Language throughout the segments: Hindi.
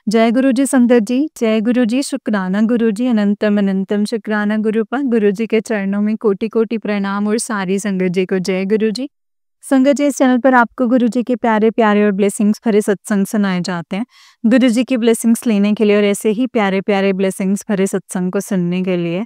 जय गुरु जी संगत जी, जय गुरु जी, शुक्राना गुरु जी, अनंतम अनंतम शुक्राना गुरुपा। गुरु जी के चरणों में कोटि कोटि प्रणाम और सारी संगत जी को जय गुरु जी। संगत जी, इस चैनल पर आपको गुरु जी के प्यारे प्यारे और ब्लेसिंग्स भरे सत्संग सुनाए जाते हैं। गुरु जी की ब्लेसिंग्स लेने के लिए और ऐसे ही प्यारे प्यारे ब्लेसिंग्स भरे सत्संग को सुनने के लिए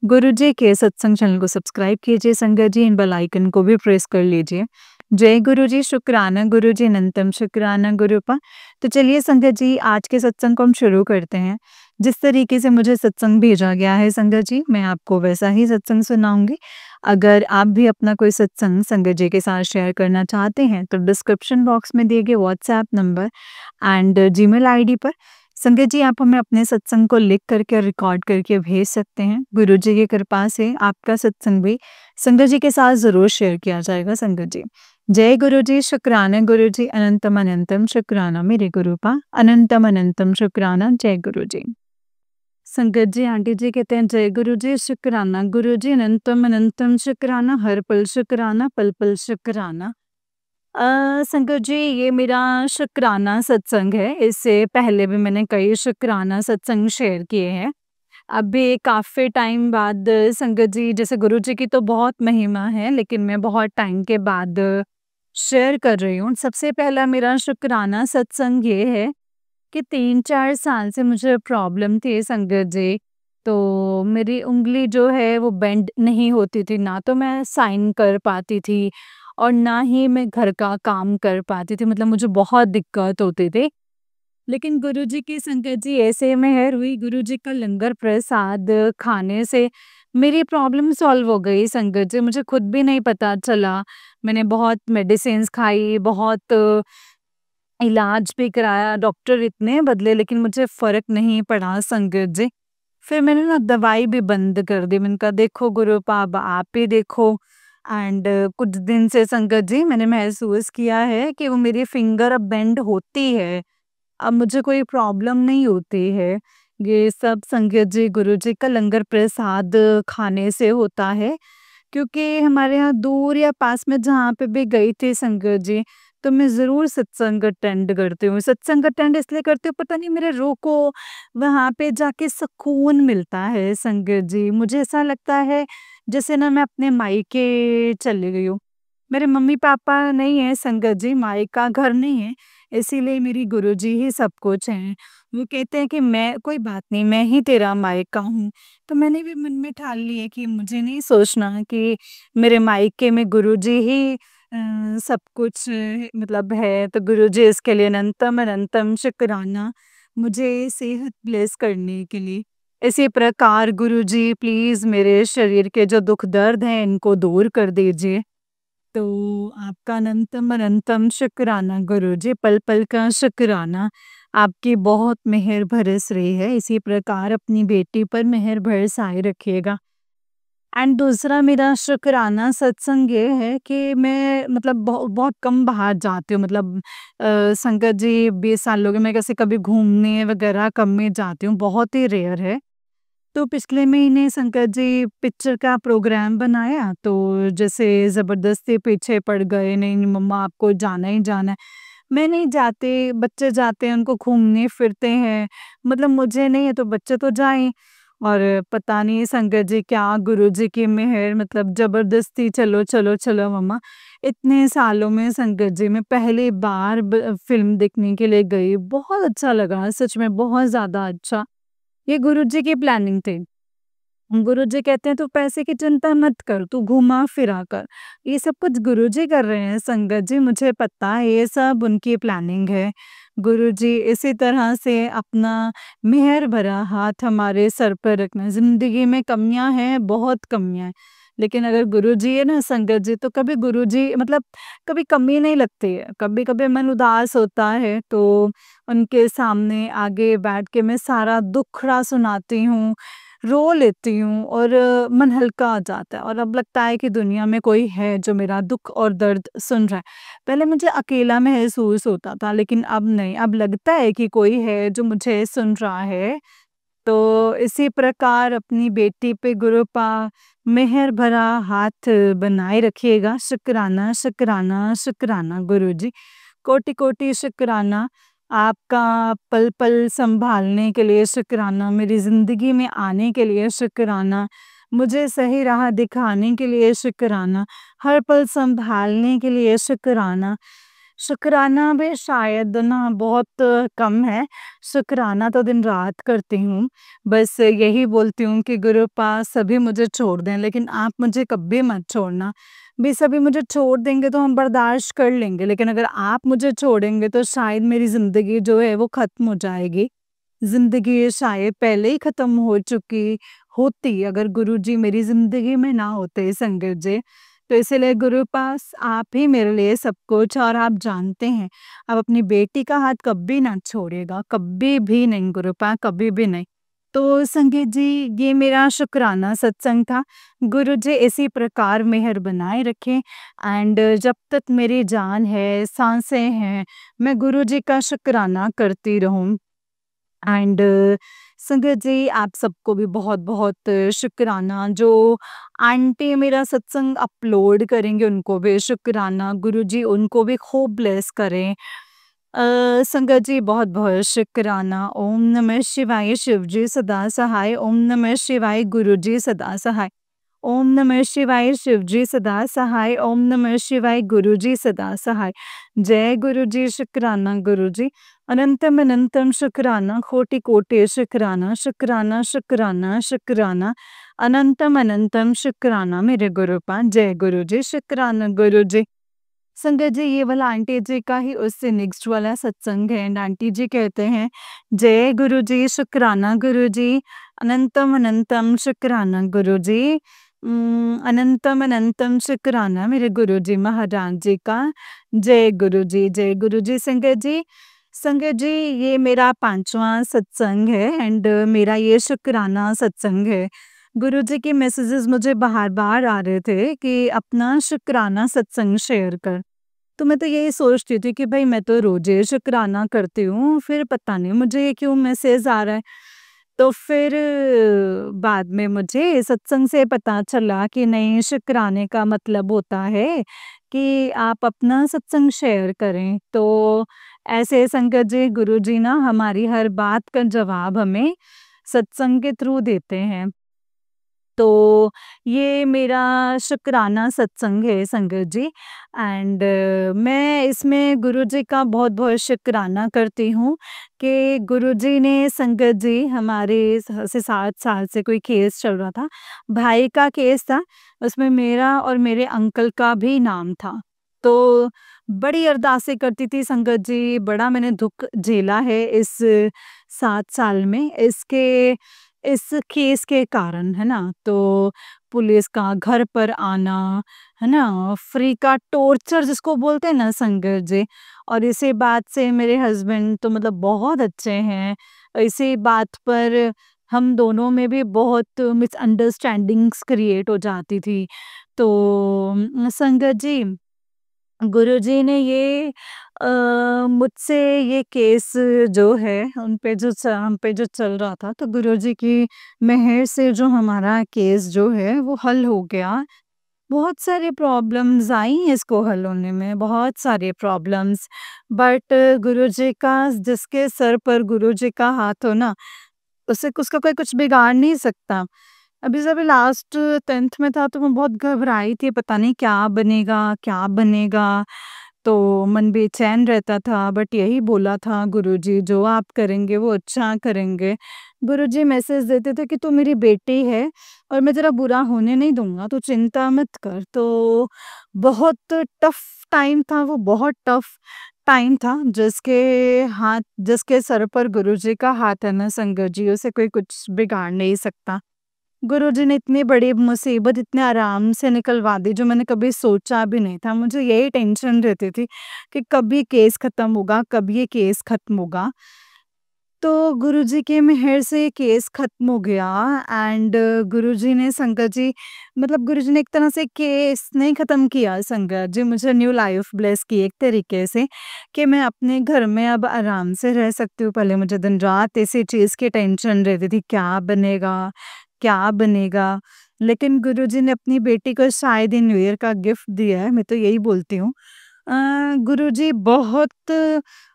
गुरु जी के सत्संग चैनल को सब्सक्राइब कीजिए। संगत जी, इन बेल आइकन को भी प्रेस कर लीजिए। जय गुरु जी, शुक्राना गुरु जी, अनंतम शुक्राना गुरुपा। तो चलिए संगत जी, आज के सत्संग को हम शुरू करते हैं। जिस तरीके से मुझे सत्संग भेजा गया है संगत जी, मैं आपको वैसा ही सत्संग सुनाऊंगी। अगर आप भी अपना कोई सत्संग संगत जी के साथ शेयर करना चाहते हैं तो डिस्क्रिप्शन बॉक्स में दिए गए WhatsApp number and Gmail ID पर संगत जी आप हमें अपने सत्संग को लिख करके और रिकॉर्ड करके भेज सकते हैं। गुरु जी की कृपा से आपका सत्संग भी संगत जी के साथ जरूर शेयर किया जाएगा। संगत जी, जय गुरु जी, शुक्राना गुरु जी, अनंतम अनंतम शुक्राना मेरे गुरुपा, अनंतम अनंतम शुक्राना। जय गुरु जी। संगत जी, आंटी जी कहते हैं जय गुरु जी, शुक्राना गुरु जी, अनंतम अनंतम शुक्राना, हर पल शुक्राना, पल पल शुक्राना। संगत जी, ये मेरा शुक्राना सत्संग है। इससे पहले भी मैंने कई शुक्राना सत्संग शेयर किए हैं। अभी काफ़ी टाइम बाद संगत जी, जैसे गुरु जी की तो बहुत महिमा है, लेकिन मैं बहुत टाइम के बाद शेयर कर रही हूँ। सबसे पहला मेरा शुक्राना सत्संग ये है कि 3-4 साल से मुझे प्रॉब्लम थी संगत जी। तो मेरी उँगली जो है वो बेंड नहीं होती थी, ना तो मैं साइन कर पाती थी और ना ही मैं घर का काम कर पाती थी। मतलब मुझे बहुत दिक्कत होती थी। लेकिन गुरुजी की संगत जी ऐसे मेहर हुई, गुरुजी का लंगर प्रसाद खाने से मेरी प्रॉब्लम सॉल्व हो गई संगत जी। मुझे खुद भी नहीं पता चला। मैंने बहुत मेडिसिन्स खाई, बहुत इलाज भी कराया, डॉक्टर इतने बदले, लेकिन मुझे फ़र्क नहीं पड़ा संगत जी। फिर मैंने ना दवाई भी बंद कर दी। मैंने कहा देखो गुरुपा, अब आप ही देखो। एंड कुछ दिन से संगत जी मैंने महसूस किया है कि वो मेरी फिंगर अब बेंड होती है। अब मुझे कोई प्रॉब्लम नहीं होती है। ये सब संगत जी गुरुजी का लंगर प्रसाद खाने से होता है। क्योंकि हमारे यहाँ दूर या पास में जहाँ पे भी गई थी संगत जी, तो मैं ज़रूर सत्संग अटेंड करती हूँ। सत्संग अटेंड इसलिए करती हूँ, पता नहीं मेरे रूह को वहाँ पे जाके सुकून मिलता है संगत जी। मुझे ऐसा लगता है जैसे ना मैं अपने मायके चली गई हूँ। मेरे मम्मी-पापा नहीं है संगत जी, मायका घर नहीं है, इसीलिए मेरी गुरुजी ही सब कुछ हैं। वो कहते हैं कि मैं कोई बात नहीं, मैं ही तेरा मायका हूँ। तो मैंने भी मन में ठान लिया कि मुझे नहीं सोचना कि मेरे मायके में गुरुजी ही सब कुछ मतलब है। तो गुरुजी इसके लिए अनंतम अनंतम शुक्राना, मुझे सेहत ब्लेस करने के लिए। इसी प्रकार गुरुजी प्लीज़ मेरे शरीर के जो दुःख दर्द हैं इनको दूर कर दीजिए। तो आपका अनंतम अनंतम शुक्राना गुरुजी, पल पल का शुक्राना। आपकी बहुत मेहर बरस रही है, इसी प्रकार अपनी बेटी पर मेहर बरसाए रखिएगा। एंड दूसरा मेरा शुक्राना सत्संग ये है कि मैं मतलब बहुत कम बाहर जाती हूँ। मतलब संगत जी 20 साल हो गए, मैं कैसे कभी घूमने वगैरह कम में जाती हूँ, बहुत ही रेयर है। तो पिछले महीने शंकर जी पिक्चर का प्रोग्राम बनाया, तो जैसे ज़बरदस्ती पीछे पड़ गए, नहीं नहीं मम्मा आपको जाना ही जाना है। मैं नहीं जाती, बच्चे जाते हैं, उनको घूमने फिरते हैं, मतलब मुझे नहीं है तो बच्चे तो जाएँ। और पता नहीं संगत जी क्या गुरुजी की मेहर, मतलब ज़बरदस्ती चलो, चलो, चलो मम्मा। इतने सालों में संगत जी मैं पहली बार फ़िल्म देखने के लिए गई, बहुत अच्छा लगा, सच में बहुत ज़्यादा अच्छा। ये गुरुजी की प्लानिंग थी। गुरुजी कहते हैं तू पैसे की चिंता मत कर, तू घुमा-फिरा कर। ये सब कुछ गुरुजी कर रहे हैं संगत जी, मुझे पता है ये सब उनकी प्लानिंग है। गुरुजी इसी तरह से अपना मेहर भरा हाथ हमारे सर पर रखना। ज़िंदगी में कमियाँ हैं, बहुत कमियाँ हैं। लेकिन अगर गुरुजी है ना संगत जी, तो कभी गुरुजी मतलब कभी कमी नहीं लगती है। कभी-कभी मन उदास होता है तो उनके सामने आगे बैठ के मैं सारा दुखड़ा सुनाती हूँ, रो लेती हूँ और मन हल्का हो जाता है और अब लगता है कि दुनिया में कोई है जो मेरा दुख और दर्द सुन रहा है। पहले मुझे अकेला महसूस होता था, लेकिन अब नहीं, अब लगता है कि कोई है जो मुझे सुन रहा है। तो इसी प्रकार अपनी बेटी पे गुरुपा मेहर भरा हाथ बनाए रखिएगा। शुक्राना, शुक्राना, शुक्राना गुरुजी। कोटि-कोटि शुक्राना। आपका पल-पल सँभालने के लिए शुक्राना, मेरी ज़िंदगी में आने के लिए शुक्राना, मुझे सही राह दिखाने के लिए शुक्राना, हर पल सँभालने के लिए शुक्राना। शुक्राना भी शायद ना बहुत कम है, शुक्राना तो दिन-रात करती हूँ। बस यही बोलती हूँ कि गुरु पास सभी मुझे छोड़ दें, लेकिन आप मुझे कभी मत छोड़ना। भी सभी मुझे छोड़ देंगे तो हम बर्दाश्त कर लेंगे, लेकिन अगर आप मुझे छोड़ेंगे तो शायद मेरी ज़िंदगी जो है वो ख़त्म हो जाएगी। ज़िंदगी शायद पहले ही ख़त्म हो चुकी होती अगर गुरुजी मेरी ज़िंदगी में ना होते संगत जी। तो इसीलिए गुरु पास आप ही मेरे लिए सब कुछ, और आप जानते हैं, आप अपनी बेटी का हाथ कभी ना छोड़िएगा, कभी भी नहीं गुरुपा, कभी भी नहीं। तो संगीत जी, ये मेरा शुक्राना सत्संग था। गुरु जी इसी प्रकार मेहर बनाए रखें, एंड जब तक मेरी जान है, सांसें हैं, मैं गुरु जी का शुक्राना करती रहूं। एंड संगत जी, आप सबको भी बहुत-बहुत शुक्राना। जो आंटी मेरा सत्संग अपलोड करेंगे उनको भी शुक्राना। गुरुजी उनको भी खूब ब्लेस करें। संगत जी, बहुत-बहुत शुक्राना। ओम नमः शिवाय, शिव जी सदा सहाय। ओम नमः शिवाय, गुरुजी सदा सहाय। ओम नमः शिवाय, शिव जी सदा सहाय। ओम नमः शिवाय, गुरुजी सदा सहाय। जय गुरुजी, शुक्राना गुरुजी। अनंतम अनंतम शुक्राना, कोटि कोटि शुक्राना, शुक्राना शुक्राना शुक्राना, अनंतम अनंतम शुक्राना मेरे गुरुपा। जय गुरुजी, शुक्राना गुरुजी। संगत जी, ये वाला आंटी जी का ही उससे नेक्स्ट वाला सत्संग है, एंड आंटी जी कहते हैं, जय गुरुजी, शुक्राना गुरुजी, अनंतम अनंतम शुक्राना गुरुजी। अनंतम अनंतम शुक्राना मेरे गुरुजी महाराज जी का। जय गुरुजी, जय गुरुजी। संगत जी, ये मेरा 5वां सत्संग है, एंड मेरा ये शुक्राना सत्संग है। गुरुजी के मैसेजेस मुझे बार-बार आ रहे थे कि अपना शुक्राना सत्संग शेयर कर। तो मैं तो यही सोचती थी कि भाई मैं तो रोज़े शुक्राना करती हूँ, फिर पता नहीं मुझे ये क्यों मैसेज आ रहा है। तो फिर बाद में मुझे सत्संग से पता चला कि नहीं, शुक्राने का मतलब होता है कि आप अपना सत्संग शेयर करें। तो ऐसे संगत जी, गुरुजी ना हमारी हर बात का जवाब हमें सत्संग के थ्रू देते हैं। तो ये मेरा शुक्राना सत्संग है संगत जी, एंड मैं इसमें गुरुजी का बहुत-बहुत शुक्राना करती हूँ कि गुरुजी ने संगत जी हमारे 7 साल से कोई केस चल रहा था। भाई का केस था, उसमें मेरा और मेरे अंकल का भी नाम था। तो बड़ी अरदासें करती थी संगत जी, बड़ा मैंने दुःख झेला है इस 7 साल में इस केस के कारण, है ना? तो पुलिस का घर पर आना, है ना? फ्री का टॉर्चर जिसको बोलते हैं ना संगत जी, और इसी बात से मेरे हस्बैंड तो मतलब बहुत अच्छे हैं। इसी बात पर हम दोनों में भी बहुत मिसअंडरस्टैंडिंग्स क्रिएट हो जाती थी। तो संगत जी, गुरुजी ने ये मुझसे ये केस जो है हम पे जो चल रहा था, तो गुरुजी की मेहर से जो हमारा केस जो है वो हल हो गया। बहुत सारे प्रॉब्लम्स आई इसको हल होने में, बहुत सारे प्रॉब्लम्स, बट गुरुजी का, जिसके सर पर गुरुजी का हाथ हो ना, उसे उसका कोई कुछ बिगाड़ नहीं सकता। अभी जब लास्ट 10th में था तो मैं बहुत घबराई थी, पता नहीं क्या बनेगा, क्या बनेगा? तो मन बेचैन रहता था, बट यही बोला था गुरुजी, जो आप करेंगे वो अच्छा करेंगे। गुरुजी मैसेज देते थे कि तू मेरी बेटी है और मैं तेरा बुरा होने नहीं दूँगा, तू चिंता मत कर। तो बहुत टफ टाइम था वो, बहुत टफ टाइम था। जिसके सर पर गुरुजी का हाथ है ना संगत जी, उसे कोई कुछ बिगाड़ नहीं सकता। गुरुजी ने इतनी बड़ी मुसीबत इतने आराम से निकलवा दी, जो मैंने कभी सोचा भी नहीं था। मुझे यही टेंशन रहती थी कि कब ये केस खत्म होगा, कब ये केस खत्म होगा। तो गुरुजी की मेहर से केस खत्म हो गया, एंड गुरुजी ने संगत जी, मतलब गुरुजी ने एक तरह से केस नहीं खत्म किया संगत जी, मुझे न्यू लाइफ ब्लेस की एक तरीके से, कि मैं अपने घर में अब आराम से रह सकती हूँ। पहले मुझे दिन रात इसी चीज़ की टेंशन रहती थी, क्या बनेगा, क्या बनेगा? लेकिन गुरुजी ने अपनी बेटी को शायद ही न्यू ईयर का गिफ्ट दिया है, मैं तो यही बोलती हूँ। गुरुजी बहुत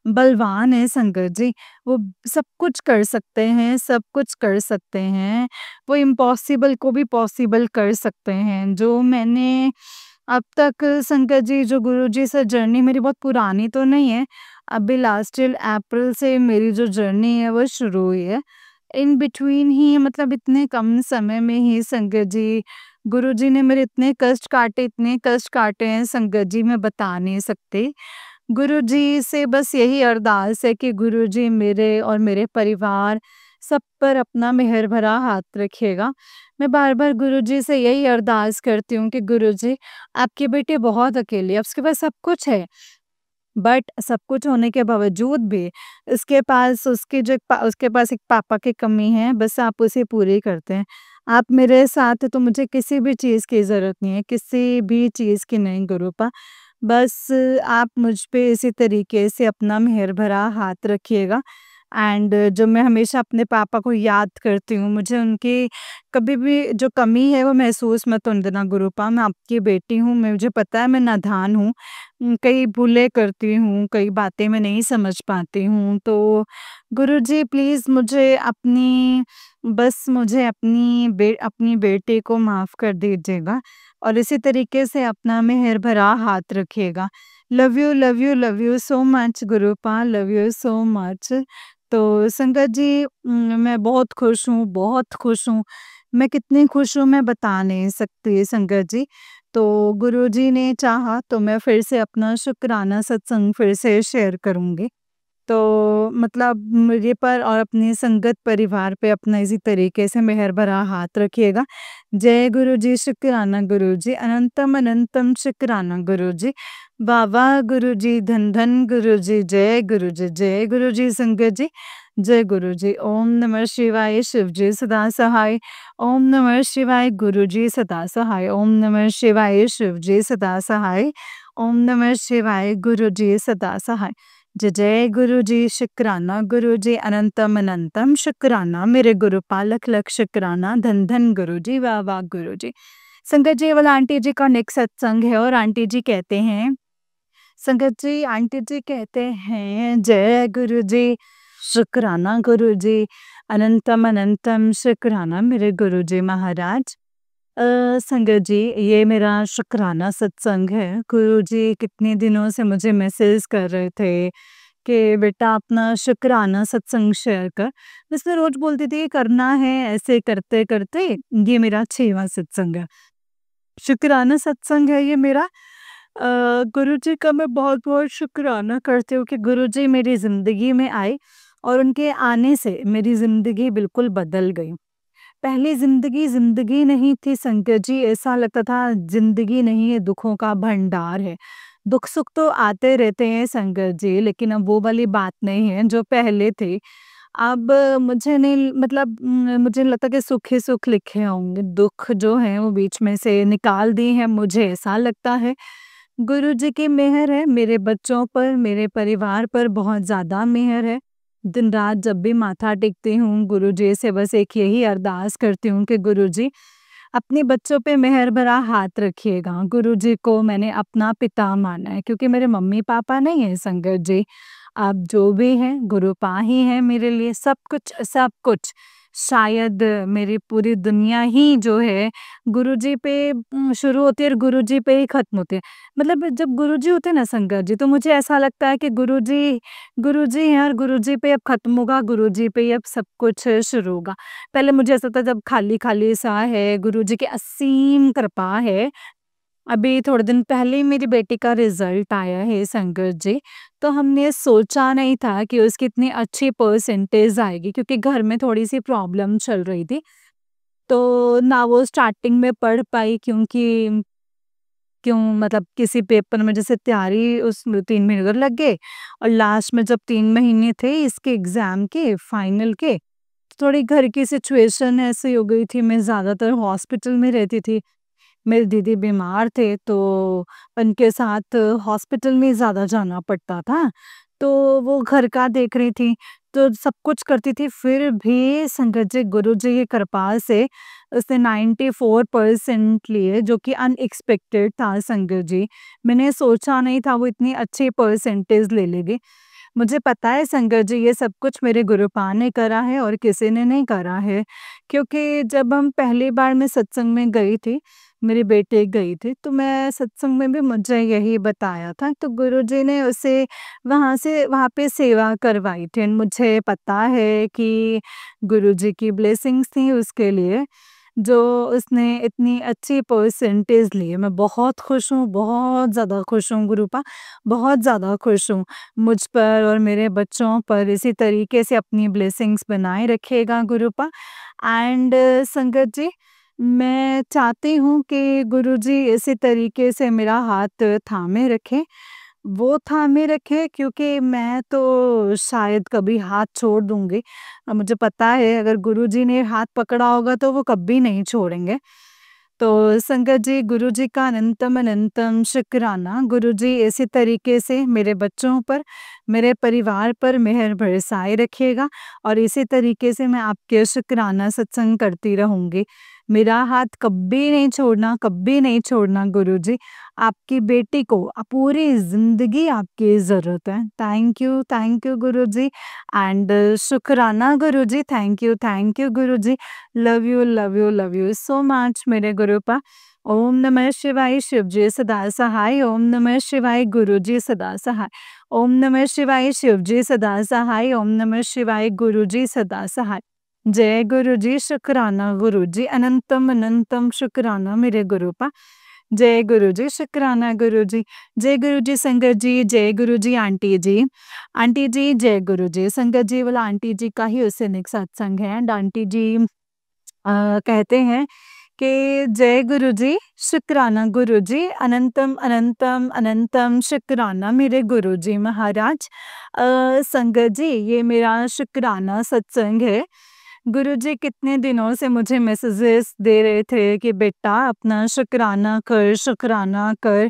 बलवान हैं संगत जी। वो सब कुछ कर सकते हैं, सब कुछ कर सकते हैं। वो इम्पॉसिबल को भी पॉसिबल कर सकते हैं। जो मैंने अब तक संगत जी जो गुरुजी से जर्नी मेरी बहुत पुरानी तो नहीं है। अभी लास्ट ईयर अप्रैल से मेरी जो जर्नी है वो शुरू हुई है। इन बिटवीन ही मतलब इतने कम समय में ही संगत जी गुरुजी ने मेरे इतने कष्ट काटे हैं संगत जी मैं बता नहीं सकती। गुरुजी से बस यही अरदास है कि गुरुजी मेरे और मेरे परिवार सब पर अपना मेहर भरा हाथ रखिएगा। मैं बार-बार गुरुजी से यही अरदास करती हूँ कि गुरुजी आपकी बेटी बहुत अकेली है, उसके पास सब कुछ है। बट सब कुछ होने के बावजूद भी उसके पास एक पापा की कमी है, बस आप उसे पूरी करते हैं। आप मेरे साथ हैं तो मुझे किसी भी चीज़ की ज़रूरत नहीं है, किसी भी चीज़ की नहीं गुरूपा। बस आप मुझ पे इसी तरीके से अपना मेहर भरा हाथ रखिएगा। एंड जो मैं हमेशा अपने पापा को याद करती हूँ, मुझे उनकी कभी भी जो कमी है वो महसूस मत होने देना गुरूपा। मैं आपकी बेटी हूँ, मुझे पता है मैं नादान हूँ। कई भूलें करती हूँ, कई बातें मैं नहीं समझ पाती हूँ। तो गुरुजी प्लीज़ मुझे अपनी बेटी को माफ़ कर दीजिएगा और इसी तरीके से अपना मेहर भरा हाथ रखिएगा। Love you, love you, love you so much गुरूपा, लव यू सो मच। तो संगत जी मैं बहुत खुश हूँ, बहुत खुश हूँ। मैं कितनी खुश हूँ मैं बता नहीं सकती संगत जी। तो गुरुजी ने चाहा तो मैं फिर से अपना शुक्राना सत्संग फिर से शेयर करूँगी। तो मतलब मुझे पर और अपने संगत परिवार पे अपना इसी तरीके से मेहर भरा हाथ रखिएगा। जय गुरुजी, शुक्राना गुरुजी, अनंतम अनंतम शुक्राना गुरुजी। वाह वाह गुरुजी, धन धन गुरुजी, जय गुरुजी संगत जी। जय गुरुजी। ओम नमः शिवाय, शिवजी सदा सहाय। ओम नमः शिवाय, गुरुजी सदा सहाय। ओम नमः शिवाय, शिवजी सदा सहाय। ओम नमः शिवाय, गुरुजी सदा सहाय। जय जय गुरुजी, शुक्राना गुरुजी, अनंतम अनंतम शुक्राना मेरे गुरुपाल, लख लख शुक्राना, धन धन गुरुजी, वाह वाह गुरुजी। संगत जी ये वाला आंटी जी का नेक्स्ट सत्संग है और आंटी जी कहते हैं जय गुरुजी, शुक्राना गुरुजी, अनंतम अनंतम शुक्राना मेरे गुरुजी महाराज। संगत जी ये मेरा शुक्राना सत्संग है। गुरुजी कितने दिनों से मुझे मैसेज कर रहे थे कि बेटा अपना शुक्राना सत्संग शेयर कर। बस मैं रोज बोलती थी करना है, ऐसे करते करते ये मेरा 6वां सत्संग है। शुक्राना सत्संग है ये मेरा। गुरुजी का मैं बहुत बहुत शुक्राना करती हूँ कि गुरुजी मेरी ज़िंदगी में आए और उनके आने से मेरी ज़िंदगी बिल्कुल बदल गई। पहले ज़िंदगी ज़िंदगी नहीं थी संकट जी, ऐसा लगता था ज़िंदगी नहीं है, दुखों का भंडार है। दुख सुख तो आते रहते हैं संकट जी, लेकिन अब वो वाली बात नहीं है जो पहले थी। अब मुझे नहीं मतलब मुझे लगता है कि सुख ही सुख लिखे होंगे, दुख जो है वो बीच में से निकाल दिए हैं, मुझे ऐसा लगता है। गुरुजी की मेहर है मेरे बच्चों पर, मेरे परिवार पर बहुत ज़्यादा मेहर है। दिन रात जब भी माथा टेकती हूँ, गुरुजी से बस एक यही अरदास करती हूँ कि गुरुजी अपने बच्चों पे मेहर भरा हाथ रखिएगा। गुरुजी को मैंने अपना पिता माना है क्योंकि मेरे मम्मी-पापा नहीं हैं संगत जी। आप जो भी हैं, गुरुपा ही हैं मेरे लिए सब कुछ, सब कुछ। शायद मेरी पूरी दुनिया ही जो है गुरुजी पे शुरू होती है और गुरुजी पे ही खत्म होती है। मतलब जब गुरुजी होते हैं ना संगत जी, तो मुझे ऐसा लगता है कि गुरुजी गुरुजी हैं और गुरुजी पे अब खत्म होगा, गुरुजी पे ही अब सब कुछ शुरू होगा। पहले मुझे ऐसा था जब खाली-खाली सा है, गुरुजी की असीम कृपा है। अभी थोड़े दिन पहले ही मेरी बेटी का रिज़ल्ट आया है संगत जी, तो हमने सोचा नहीं था कि उसकी इतनी अच्छी परसेंटेज आएगी क्योंकि घर में थोड़ी-सी प्रॉब्लम चल रही थी। तो ना वो स्टार्टिंग में पढ़ पाई क्योंकि क्यों मतलब किसी पेपर में जैसे तैयारी उसमें 3 महीने उधर लग गए और लास्ट में जब 3 महीने थे इसके एग्ज़ाम के, फाइनल के, तो थोड़ी घर की सिचुएशन ऐसी हो गई थी, मैं ज़्यादातर हॉस्पिटल में रहती थी। मेरे दीदी बीमार थे तो उनके साथ हॉस्पिटल में ज़्यादा जाना पड़ता था। तो वो घर का देख रही थी, तो सब कुछ करती थी, फिर भी संगत जी गुरुजी की कृपा से उसने 94% लिए, जो कि अनएक्सपेक्टेड था संगत जी। मैंने सोचा नहीं था वो इतनी अच्छी परसेंटेज ले लेगी। मुझे पता है संगत जी ये सब कुछ मेरे गुरुपा ने करा है और किसी ने नहीं करा है। क्योंकि जब हम पहली बार मैं सत्संग में गई थी, मेरी बेटी गई थी, तो मैं सत्संग में भी मुझे यही बताया था, तो गुरुजी ने उसे वहाँ पे सेवा करवाई थी। मुझे पता है कि गुरुजी की ब्लेसिंग्स थी उसके लिए, जो उसने इतनी अच्छी परसेंटेज ली है। मैं बहुत खुश हूँ, बहुत ज़्यादा खुश हूँ गुरुपा, बहुत ज़्यादा खुश हूँ। मुझ पर और मेरे बच्चों पर इसी तरीके से अपनी ब्लेसिंग्स बनाए रखिएगा गुरुपा। एंड संगत जी, मैं चाहती हूँ कि गुरुजी इसी तरीके से मेरा हाथ थामे रखें। वो थामे रखे, क्योंकि मैं तो शायद कभी हाथ छोड़ दूँगी। मुझे पता है अगर गुरुजी ने हाथ पकड़ा होगा तो वो कभी नहीं छोड़ेंगे। तो संगत जी, गुरुजी का अनंतम अनंतम शुक्राना। गुरुजी इसी तरीके से मेरे बच्चों पर, मेरे परिवार पर मेहर बरसाए रखिएगा और इसी तरीके से मैं आपके शुक्राना सत्संग करती रहूँगी। मेरा हाथ कभी नहीं छोड़ना, कभी नहीं छोड़ना गुरुजी। आपकी बेटी को पूरी ज़िंदगी आपकी ज़रूरत है। थैंक यू गुरुजी एंड शुक्राना गुरुजी, थैंक यू गुरुजी। लव यू सो मच मेरे गुरुपा। ओम नमः शिवाय, शिव जी सदा सहाय। ओम नमः शिवाय, गुरु जी सदा सहाय। ओम नमः शिवाय, शिव जी सदा सहाय। ओम नमः शिवाय, गुरु जी सदा सहाय। जय गुरु जी, शुक्राना गुरु जी, अनंतम अनंतम शुक्राना मेरे गुरुपा। जय गुरु जी, शुक्राना गुरु जी। जय गुरु जी संगत जी, जय गुरु जी आंटी जी। आंटी जी जय गुरु जी। संगत जी वाला आंटी जी का ही उससे नेक्स्ट सत्संग है एंड आंटी जी कहते हैं कि जय गुरु जी, शुक्राना गुरु जी, अनंतम अनंतम अनंतम शुक्राना मेरे गुरु जी महाराज। संगत जी, ये मेरा शुक्राना सत्संग है। गुरुजी कितने दिनों से मुझे मैसेजेस दे रहे थे कि बेटा अपना शुक्राना कर,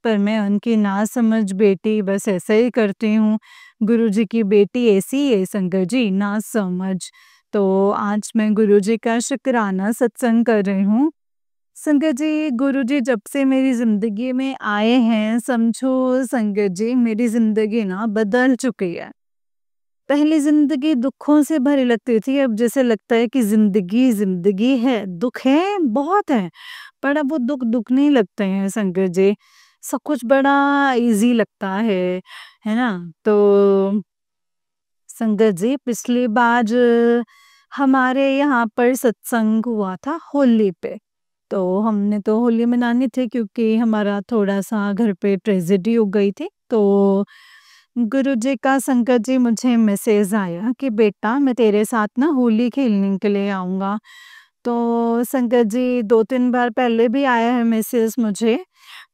पर मैं उनकी ना समझ बेटी बस ऐसे ही करती हूँ। गुरुजी की बेटी ऐसी है संगत जी, ना समझ। तो आज मैं गुरुजी का शुक्राना सत्संग कर रही हूँ। संगत जी, गुरुजी जब से मेरी ज़िंदगी में आए हैं, समझो संगत जी मेरी ज़िंदगी ना बदल चुकी है। पहली ज़िंदगी दुखों से भरी लगती थी, अब जैसे लगता है कि ज़िंदगी ज़िंदगी है, दुख है, बहुत है, पर अब वो दुख नहीं लगते हैं संगत जी। सब कुछ बड़ा ईज़ी लगता है ना? तो संगत जी, पिछली बार हमारे यहाँ पर सत्संग हुआ था होली पे। तो हमने तो होली मनानी थी, क्योंकि हमारा थोड़ा-सा घर पे ट्रेजेडी हो गई थी। तो गुरुजी का संगत जी मुझे मैसेज आया कि बेटा मैं तेरे साथ ना होली खेलने के लिए आऊँगा। तो संगत जी 2-3 बार पहले भी आया है मैसेज मुझे,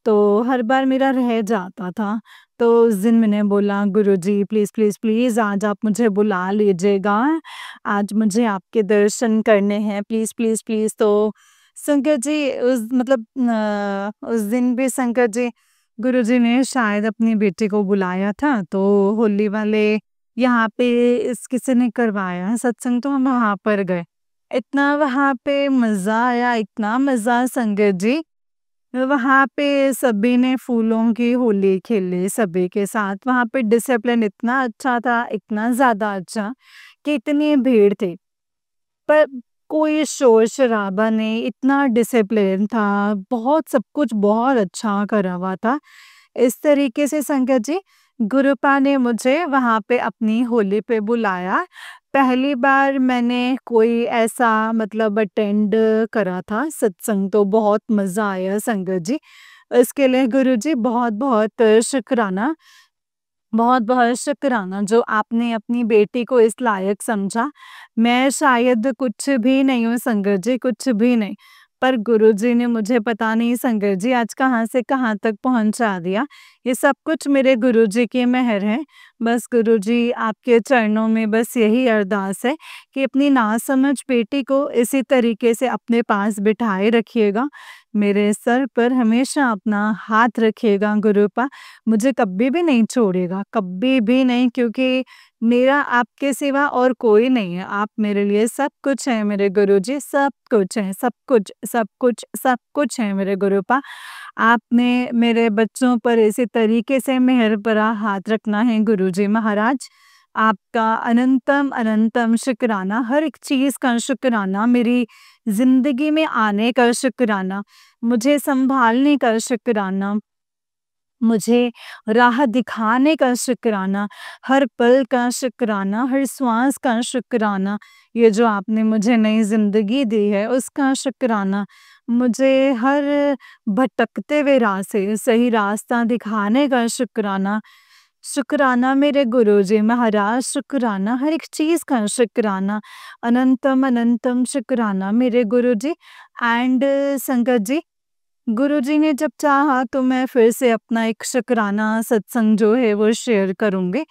तो हर बार मेरा रह जाता था। तो उस दिन मैंने बोला गुरुजी प्लीज़, प्लीज़, प्लीज़ आज आप मुझे बुला लीजिएगा। आज मुझे आपके दर्शन करने हैं, प्लीज़, प्लीज़, प्लीज़। तो संगत जी उस दिन भी संगत जी गुरुजी ने शायद अपनी बेटी को बुलाया था, तो होली वाले यहाँ पे इस किसी ने करवाया सत्संग, तो हम वहाँ पर गए। इतना वहाँ पे मज़ा आया, इतना मज़ा संगत जी। वहाँ पे सभी ने फूलों की होली खेली सभी के साथ। वहाँ पे डिसिप्लिन इतना अच्छा था, इतना ज़्यादा अच्छा कि इतनी भीड़ थी। पर कोई शोर-शराबा नहीं, इतना डिसिप्लिन था, बहुत सब कुछ बहुत अच्छा करा हुआ था। इस तरीके से संगत जी, गुरुपा ने मुझे वहाँ पे अपनी होली पे बुलाया। पहली बार मैंने कोई ऐसा मतलब अटेंड करा था सत्संग, तो बहुत मज़ा आया संगत जी। इसके लिए गुरुजी बहुत-बहुत शुक्राना। बहुत-बहुत शुक्राना जो आपने अपनी बेटी को इस लायक समझा। मैं शायद कुछ भी नहीं हूँ संगत जी, कुछ भी नहीं। पर गुरुजी ने मुझे पता नहीं संगत जी आज कहाँ से कहाँ तक पहुँचा दिया। ये सब कुछ मेरे गुरुजी की मेहर है। बस गुरुजी आपके चरणों में बस यही अरदास है कि अपनी नासमझ बेटी को इसी तरीके से अपने पास बिठाए रखिएगा। मेरे सर पर हमेशा अपना हाथ रखिएगा गुरूपा, मुझे कभी भी नहीं छोड़िएगा, कभी भी नहीं, क्योंकि मेरा आपके सिवा और कोई नहीं है। आप मेरे लिए सब कुछ हैं मेरे गुरुजी, सब कुछ है, सब कुछ, सब कुछ, सब कुछ है मेरे गुरूपा। आपने मेरे बच्चों पर इसी तरीके से मेहर भरा हाथ रखना है गुरुजी महाराज। आपका अनंतम अनंतम शुक्राना, हर एक चीज़ का शुक्राना, मेरी ज़िंदगी में आने का शुक्राना, मुझे सँभालने का शुक्राना, मुझे राह दिखाने का शुक्राना, हर पल का शुक्राना, हर श्वास का शुक्राना, ये जो आपने मुझे नई ज़िंदगी दी है उसका शुक्राना, मुझे हर भटकते हुए राह से सही रास्ता दिखाने का शुक्राना। शुक्राना मेरे गुरुजी महाराज, शुक्राना हर एक चीज़ का शुक्राना, अनंतम अनंतम शुक्राना मेरे गुरुजी। एंड संगत जी, गुरुजी ने जब चाहा तो मैं फिर से अपना एक शुक्राना सत्संग जो है वो शेयर करूँगी।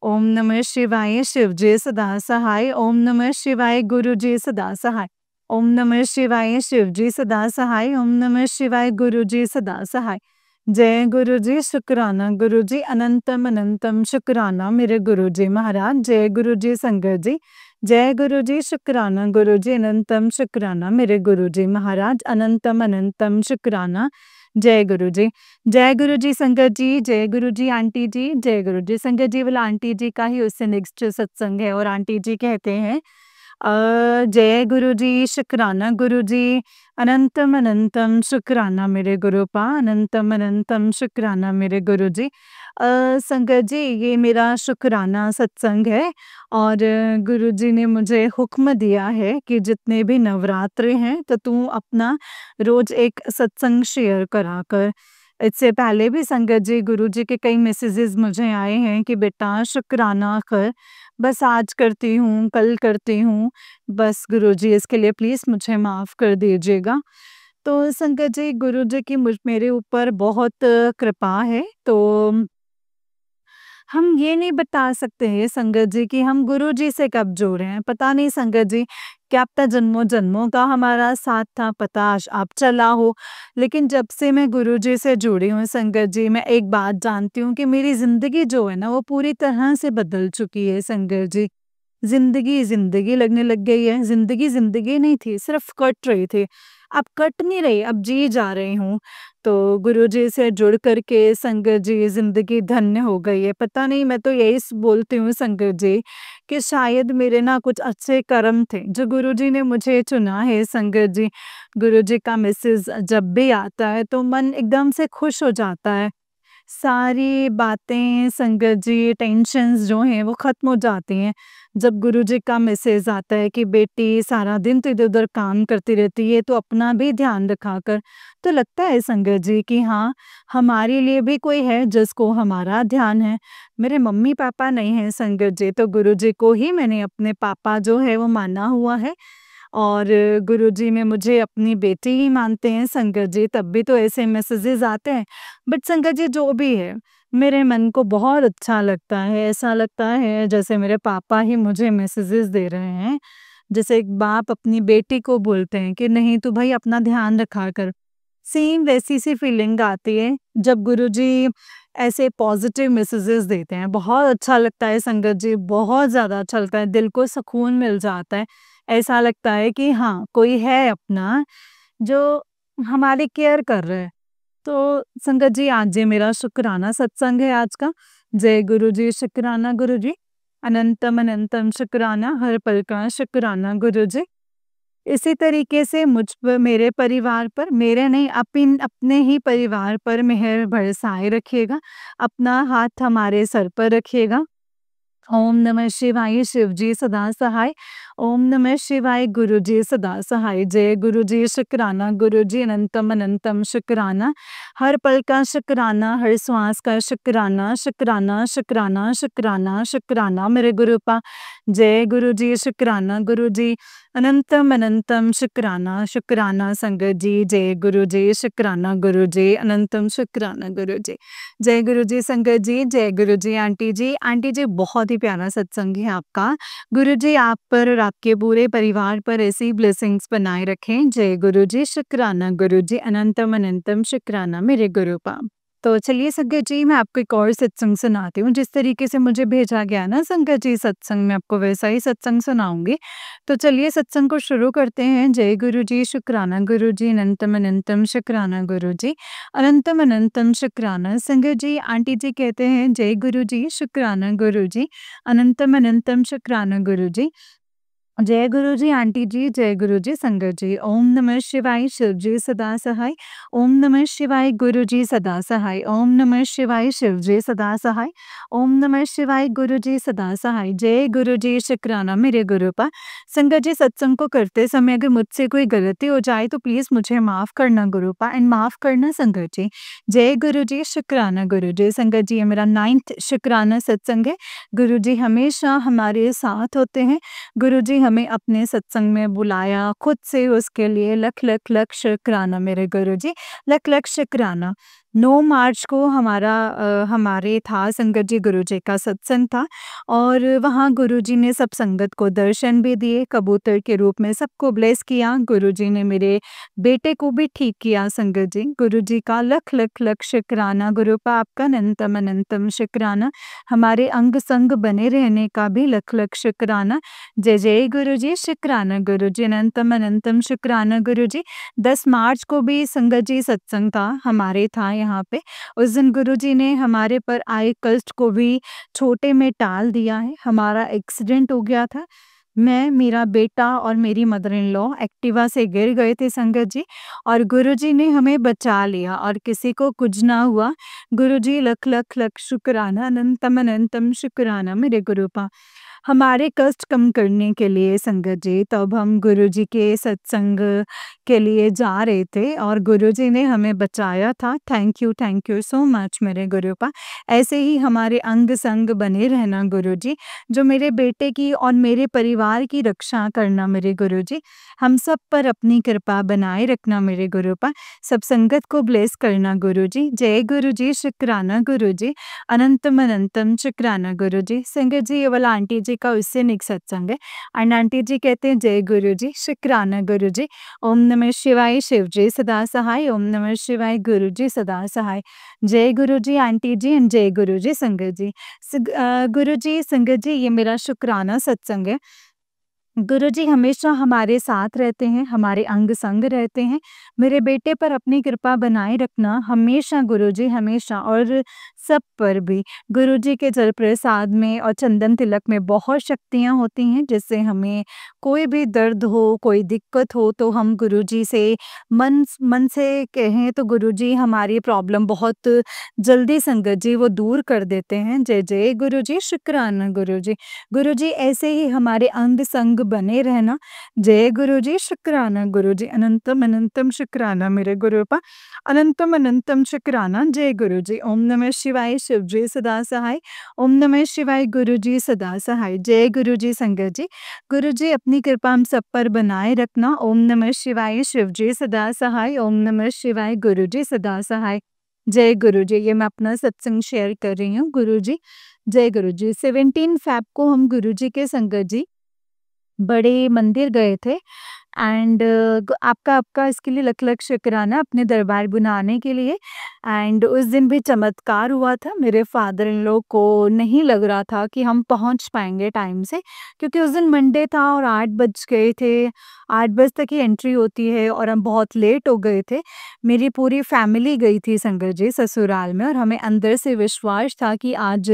ओम नमः शिवाय, शिव जी सदा सहाय। ओम नमः शिवाय, गुरु जी सदा सहाय। ओम नमः शिवाय, शिव जी सदा सहाय। ओम नमः शिवाय, गुरु जी सदा सहाय। जय गुरु जी, शुक्राना गुरु जी, अनंतम अनंतम शुक्राना मेरे गुरु जी महाराज। जय गुरु जी संगत जी, जय गुरु जी, शुक्राना गुरु जी, अनंतम शुक्राना मेरे गुरु जी महाराज, अनंतम अनंतम शुक्राना। जय गुरु जी, जय गुरु जी संगत जी, जय गुरु जी आंटी जी, जय गुरु जी संगत जी। वाला आंटी जी का ही उससे नेक्स्ट सत्संग है और आंटी जी कहते हैं जय गुरु जी, शुक्राना गुरु जी, अनंतम अनंतम शुक्राना मेरे गुरुपा, अनंतम अनंतम शुक्राना मेरे गुरु जी। संगत जी, ये मेरा शुक्राना सत्संग है और गुरुजी ने मुझे हुक्म दिया है कि जितने भी नवरात्रे हैं तो तू अपना रोज एक सत्संग शेयर करा कर। इससे पहले भी संगत जी, गुरुजी के कई मैसेजेस मुझे आए हैं कि बेटा शुक्राना कर, बस आज करती हूँ, कल करती हूँ, बस गुरुजी इसके लिए प्लीज़ मुझे माफ़ कर दीजिएगा। तो संगत जी, गुरुजी की मेरे ऊपर बहुत कृपा है, तो हम ये नहीं बता सकते हैं संगत जी कि हम गुरुजी से कब जुड़े हैं। पता नहीं संगत जी, क्या पता जन्मों-जन्मों का हमारा साथ था, पता अब चला हो। लेकिन जब से मैं गुरुजी से जुड़ी हूँ संगत जी, मैं एक बात जानती हूँ कि मेरी ज़िंदगी जो है ना वो पूरी तरह से बदल चुकी है संगत जी। ज़िंदगी, ज़िंदगी लगने लग गई है। ज़िंदगी, ज़िंदगी नहीं थी, सिर्फ़ कट रही थी। अब कट नहीं रही, अब जी जा रही हूँ। तो गुरुजी से जुड़ कर के संगत जी ज़िंदगी धन्य हो गई है। पता नहीं, मैं तो यही बोलती हूँ संगत जी कि शायद मेरे ना कुछ अच्छे कर्म थे जो गुरुजी ने मुझे चुना है संगत जी। गुरुजी का मैसेज जब भी आता है तो मन एकदम से खुश हो जाता है। सारी बातें संगत जी, टेंशन्स जो हैं वो ख़त्म हो जाती हैं। जब गुरुजी का मैसेज आता है कि बेटी सारा दिन तो इधर-उधर काम करती रहती है, तो अपना भी ध्यान रखा कर। तो लगता है संगत जी कि हाँ, हमारे लिए भी कोई है जिसको हमारा ध्यान है। मेरे मम्मी-पापा नहीं हैं संगत जी, तो गुरुजी को ही मैंने अपने पापा जो है वो माना हुआ है। और गुरुजी में मुझे अपनी बेटी ही मानते हैं संगत जी, तब भी तो ऐसे मैसेजेस आते हैं। बट संगत जी, जो भी है, मेरे मन को बहुत अच्छा लगता है, ऐसा लगता है जैसे मेरे पापा ही मुझे मैसेजेस दे रहे हैं। जैसे एक बाप अपनी बेटी को बोलते हैं कि नहीं तू भाई अपना ध्यान रखा कर। सेम वैसी सी फीलिंग आती है जब गुरुजी ऐसे पॉजिटिव मैसेजेस देते हैं। बहुत अच्छा लगता है संगत जी, बहुत ज़्यादा अच्छा लगता है, दिल को सुकून मिल जाता है। ऐसा लगता है कि हाँ, कोई है अपना जो हमारी केयर कर रहा है। तो संगत जी, आज ये मेरा शुक्राना सत्संग है आज का। जय गुरु जी, शुक्राना गुरु जी, अनंतम अनंतम शुक्राना, हर पल का शुक्राना गुरु जी। इसी तरीके से मुझ पर, मेरे परिवार पर, मेरे नहीं अपने ही परिवार पर मेहर बरसाए रखिएगा। अपना हाथ हमारे सर पर रखिएगा। ओम नमः शिवाय, शिव जी सदा सहाय। ओम नमः शिवाय, गुरु जी सदा सहाय। जय गुरु जी, शुक्राना गुरु जी, अनंतम अनंतम शुक्राना, हर पल का शुक्राना, हर श्वास का शुक्राना, शुक्राना शुक्राना शुक्राना शुक्राना मेरे गुरुपा। जय गुरु जी, शुक्राना गुरु जी, अनंतम अनंतम शुक्राना शुक्राना संगत जी। जय गुरु जी, शुक्राना गुरु जी, अनंतम शुक्राना गुरु जी। जय गुरु जी संगत जी, जय गुरु जी आंटी जी। आंटी जी बहुत ही प्यारा सत्संग है आपका। गुरु जी आप पर और आपके पूरे परिवार पर ऐसी ब्लेसिंग्स बनाए रखें। जय गुरु जी, शुक्राना गुरु जी, अनंतम अनंतम शुक्राना मेरे गुरु पाप। तो चलिए संगत जी मैं आपको एक और सत्संग सुनाती हूँ। जिस तरीके से मुझे भेजा गया ना संगत जी सत्संग, मैं आपको वैसा ही सत्संग सुनाऊंगी। तो चलिए सत्संग को शुरू करते हैं। जय गुरु जी, शुक्राना गुरु जी, अनंतम अनंतम शुक्राना गुरु जी, अनंतम अनंतम शुक्राना संगत जी। आंटी जी कहते हैं जय गुरु जी, शुक्राना गुरु जी, अनंतम अनंतम शुक्राना गुरु जी। जय गुरु जी आंटी जी, जय गुरु जी संगत जी। ओम नमः शिवाय, शिव जी सदा सहाय। ओम नमः शिवाय, गुरु जी सदा सहाय। ओम नमः शिवाय, शिव जी सदा सहाय। ओम नमः शिवाय, गुरु जी सदा सहाय। जय गुरु जी, शुक्राना मेरे गुरु पा। संगत जी सत्संग को करते समय अगर मुझसे कोई गलती हो जाए तो प्लीज मुझे माफ करना गुरु पा, एंड माफ करना संगत जी। जय गुरु जी, शुक्राना गुरु जी। संगत जी ये मेरा 9th शुक्राना सत्संग है। गुरु जी हमेशा हमारे साथ होते हैं। गुरुजी हमें अपने सत्संग में बुलाया, खुद से उसके लिए लख लख लख शुक्राना मेरे गुरुजी, लख लख शुक्राना। 9 मार्च को हमारे था संगत जी गुरुजी का सत्संग था, और वहाँ गुरुजी ने सब संगत को दर्शन भी दिए, कबूतर के रूप में सबको ब्लेस किया। गुरुजी ने मेरे बेटे को भी ठीक किया संगत जी। गुरुजी का लख लख लख शुक्राना गुरु पा, आपका अनंतम अनंतम शुक्राना। हमारे अंग संग बने रहने का भी लख लख शुक्राना। जय जय गुरु जी, शुक्राना गुरु जी, अनंतम अनंतम शुक्राना गुरु जी। 10 मार्च को भी संगत जी सत्संग था, हमारे था यहाँ पे। उस दिन गुरु जी ने हमारे पर आए कष्ट को भी छोटे में टाल दिया है। हमारा एक्सीडेंट हो गया था। मैं, मेरा बेटा और मेरी मदर इन लॉ एक्टिवा से गिर गए थे संगत जी, और गुरुजी ने हमें बचा लिया और किसी को कुछ ना हुआ। गुरुजी लख लख लख शुक्राना, अनंतम अनंतम शुक्राना मेरे गुरु पा। हमारे कष्ट कम करने के लिए संगत जी तब हम गुरुजी के सत्संग के लिए जा रहे थे और गुरुजी ने हमें बचाया था। थैंक यू सो मच मेरे गुरु पा। ऐसे ही हमारे अंग संग बने रहना गुरुजी, जो मेरे बेटे की और मेरे परिवार की रक्षा करना मेरे गुरुजी। हम सब पर अपनी कृपा बनाए रखना मेरे गुरु पा। सब संगत को ब्लेस करना गुरुजी। जय गुरुजी, शुक्राना गुरुजी, अनंतम अनंतम शुक्राना गुरुजी। संगत जी ये वाला आंटी जी का उससे निक सत्संग है। एंड आंटी जी कहते हैं जय गुरु जी, शुक्राना गुरु जी। ओम नमः शिवाय, शिव जी सदा सहाय। ओम नमः शिवाय, गुरु जी सदा सहाय। जय गुरु जी आंटी जी, एंड जय गुरु जी संगत जी। गुरु जी संगत जी ये मेरा शुक्राना सत्संग है। गुरुजी हमेशा हमारे साथ रहते हैं, हमारे अंग संग रहते हैं। मेरे बेटे पर अपनी कृपा बनाए रखना हमेशा गुरुजी, हमेशा, और सब पर भी। गुरुजी के जल प्रसाद में और चंदन तिलक में बहुत शक्तियाँ होती हैं, जिससे हमें कोई भी दर्द हो, कोई दिक्कत हो तो हम गुरुजी से मन मन से कहें तो गुरुजी हमारी प्रॉब्लम बहुत जल्दी संगत जी वो दूर कर देते हैं। जय जय गुरुजी, शुक्राना गुरुजी। गुरुजी ऐसे ही हमारे अंग संग बने रहना। जय गुरुजी, शुक्राना गुरुजी, अनंतम अनंतम शुक्राना मेरे गुरु पा। अनंतम अनंतम शुक्राना। जय गुरुजी। ओम नमः शिवाय, शिव जी सदा सहाय। ओम नमः शिवाय, गुरुजी सदा सहाय। जय गुरुजी संगत जी। गुरुजी अपनी कृपा हम सब पर बनाए रखना। ओम नमः शिवाय, शिव जी सदा सहाय। ओम नमः शिवाय, गुरुजी सदा सहाय। जय गुरुजी। ये मैं अपना सत्संग शेयर कर रही हूँ गुरुजी। जय गुरुजी। 17 फ़ेब को हम गुरुजी के संगत जी बड़े मंदिर गए थे, एंड आपका आपका इसके लिए लख लख शुक्राना अपने दरबार बुलाने के लिए। एंड उस दिन भी चमत्कार हुआ था। मेरे फादर इन लॉ को नहीं लग रहा था कि हम पहुंच पाएंगे टाइम से, क्योंकि उस दिन मंडे था और 8 बज गए थे। 8 बजे तक ही एंट्री होती है और हम बहुत लेट हो गए थे। मेरी पूरी फैमिली गई थी संगत जी ससुराल में, और हमें अंदर से विश्वास था कि आज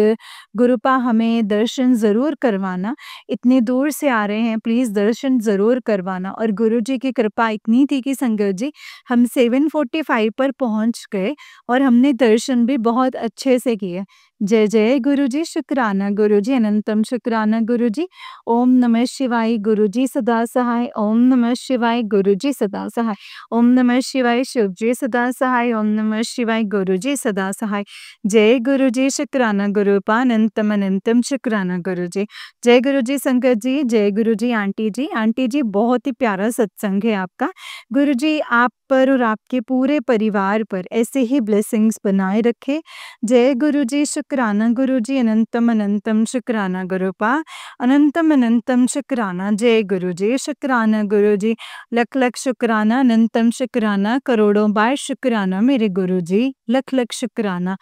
गुरुपा हमें दर्शन ज़रूर करवाना। इतनी दूर से आ रहे हैं, प्लीज़ दर्शन ज़रूर करवाना। और गुरुजी की कृपा इतनी थी कि संगत जी हम 7:45 पर पहुंच गए और हमने दर्शन भी बहुत अच्छे से किए। जय जय गुरुजी, शुक्राना गुरुजी, अनंतम शुक्राना गुरुजी। ओम नमः शिवाय गुरुजी सदा सहाय, ओम नमः शिवाय गुरुजी सदा सहाय, ओम नमः शिवाय शिवजी सदा सहाय, ओम नमः शिवाय गुरुजी सदा सहाय। जय गुरुजी, शुक्राना गुरुपा, अनंतम अनंतम शुक्राना गुरुजी। जय गुरुजी संगत जी, जय गुरुजी आंटी जी। आंटी जी, बहुत ही प्यारा सत्संग है आपका। गुरुजी आप पर और आपके पूरे परिवार पर ऐसे ही ब्लेसिंग्स बनाए रखे। जय गुरुजी, शुक्राना गुरुजी, अनंतम अनंतम शुक्राना गुरुपा, अनंतम अनंतम शुक्राना। जय गुरुजी, शुक्राना गुरुजी, लख लख शुक्राना, अनंतम शुक्राना, करोड़ों बार शुक्राना मेरे गुरुजी, लख लख शुक्राना।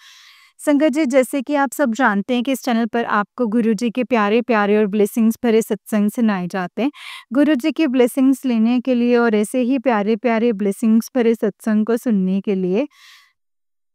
संगत जी, जैसे कि आप सब जानते हैं कि इस चैनल पर आपको गुरुजी के प्यारे प्यारे और ब्लेसिंग्स भरे सत्संग सुनाए जाते हैं। गुरुजी की ब्लेसिंग्स लेने के लिए और ऐसे ही प्यारे प्यारे ब्लेसिंग्स भरे सत्संग को सुनने के लिए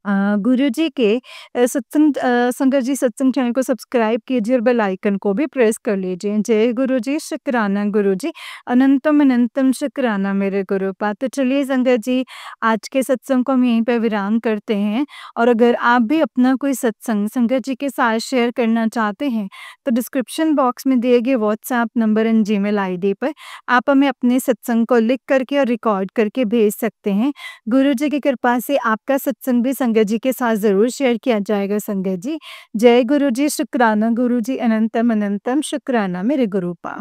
गुरुजी के संगत जी सत्संग चैनल को सब्सक्राइब कीजिए और बेल आइकन को भी प्रेस कर लीजिए। जय गुरुजी, शुक्राना गुरुजी, अनंतम अनंतम शुक्राना मेरे गुरुपा। तो चलिए संगत जी, आज के सत्संग को हम यहीं पे विराम करते हैं। और अगर आप भी अपना कोई सत्संग संगत जी के साथ शेयर करना चाहते हैं तो डिस्क्रिप्शन बॉक्स में दिए गए WhatsApp number and Gmail ID पर आप हमें अपने सत्संग को लिख करके और रिकॉर्ड करके भेज सकते हैं। गुरुजी की कृपा से आपका सत्संग भी संगत जी के साथ ज़रूर शेयर किया जाएगा संगत जी। जय गुरुजी, शुक्राना गुरुजी, अनंतम अनंतम शुक्राना मेरे गुरुपा।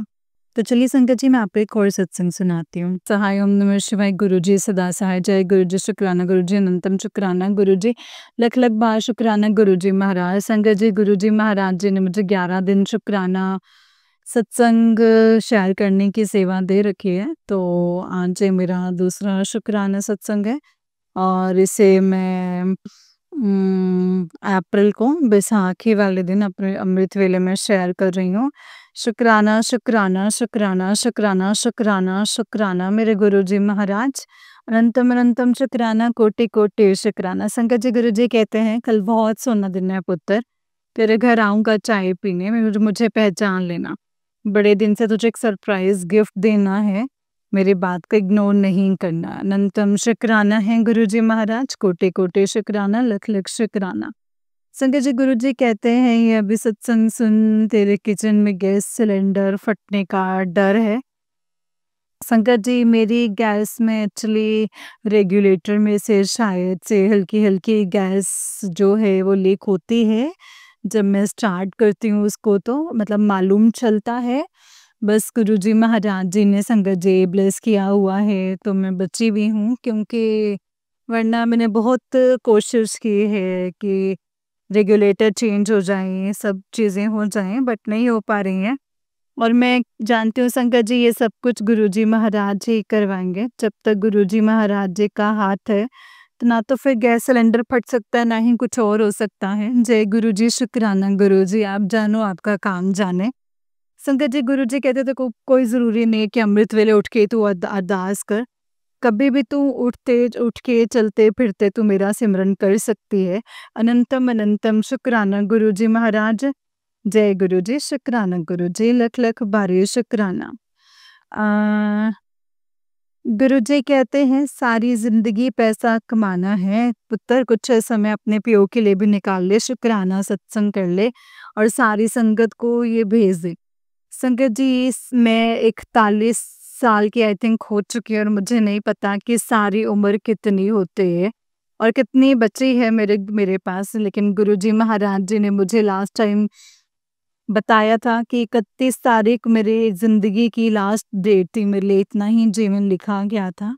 तो चलिए संगत जी, मैं आपको एक और सत्संग सुनाती हूँ। सहाय ओम नमः शिवाय गुरुजी सदा सहाय। जय गुरुजी, शुक्राना गुरुजी, अनंतम शुक्राना गुरुजी, लख लख बार शुक्राना गुरुजी महाराज। संगत जी, गुरुजी महाराज जी ने मुझे 11 दिन शुक्राना सत्संग शेयर करने की सेवा दे रखी है। तो आज ये मेरा दूसरा शुक्राना सत्संग है और इसे मैं अप्रैल को बैसाखी वाले दिन अपने अमृत वेले में शेयर कर रही हूँ। शुक्राना शुक्राना शुक्राना शुक्राना शुक्राना शुक्राना मेरे गुरुजी महाराज, अनंतम अनंतम शुक्राना, कोटि कोटि शुक्राना। संगत जी, गुरुजी कहते हैं कल बहुत सोना दिन है पुत्र, तेरे घर आऊँगा चाय पीने, मुझे पहचान लेना। बड़े दिन से तुझे एक सरप्राइज गिफ्ट देना है, मेरी बात को इग्नोर नहीं करना। अनंतम शुक्राना है गुरुजी महाराज, कोटि कोटि शुक्राना, लख लख शुक्राना। संगत जी, गुरुजी कहते हैं ये अभी सत्संग सुन, तेरे किचन में गैस सिलेंडर फटने का डर है। संगत जी, मेरी गैस में एक्चुअली रेगुलेटर में से शायद से हल्की हल्की गैस जो है वो लीक होती है। जब मैं स्टार्ट करती हूँ उसको तो मतलब मालूम चलता है। बस गुरुजी महाराज जी ने संगत जी ब्लेस किया हुआ है तो मैं बची हुई हूँ, क्योंकि वरना मैंने बहुत कोशिश की है कि रेगुलेटर चेंज हो जाएँ, सब चीज़ें हो जाएँ, बट नहीं हो पा रही हैं। और मैं जानती हूँ संगत जी ये सब कुछ गुरुजी महाराज ही करवाएँगे। जब तक गुरुजी महाराज जी का हाथ है तो ना तो फिर गैस सिलेंडर फट सकता है, ना ही कुछ और हो सकता है। जय गुरुजी, शुक्राना गुरुजी, आप जानो आपका काम जाने। संगत जी, गुरुजी कहते थे कोई ज़रूरी नहीं है कि अमृत वेले उठ के तू अरदास कर। कभी भी तू उठ के चलते फिरते तू मेरा सिमरन कर सकती है। अनंतम अनंतम शुक्राना गुरुजी महाराज। जय गुरुजी, शुक्राना गुरुजी, लख लख बारी शुक्राना। गुरुजी कहते हैं सारी जिंदगी पैसा कमाना है पुत्र, कुछ समय अपने पियो के लिए भी निकाल ले, शुक्राना सत्संग कर ले और सारी संगत को ये भेज दे। संगत जी, मैं 41 साल की आई थिंक हो चुकी है और मुझे नहीं पता कि सारी उम्र कितनी होती है और कितनी बची है मेरे पास। लेकिन गुरुजी महाराज जी ने मुझे लास्ट टाइम बताया था कि 31 तारीख मेरी ज़िंदगी की लास्ट डेट थी, मेरे लिए इतना ही जीवन लिखा गया था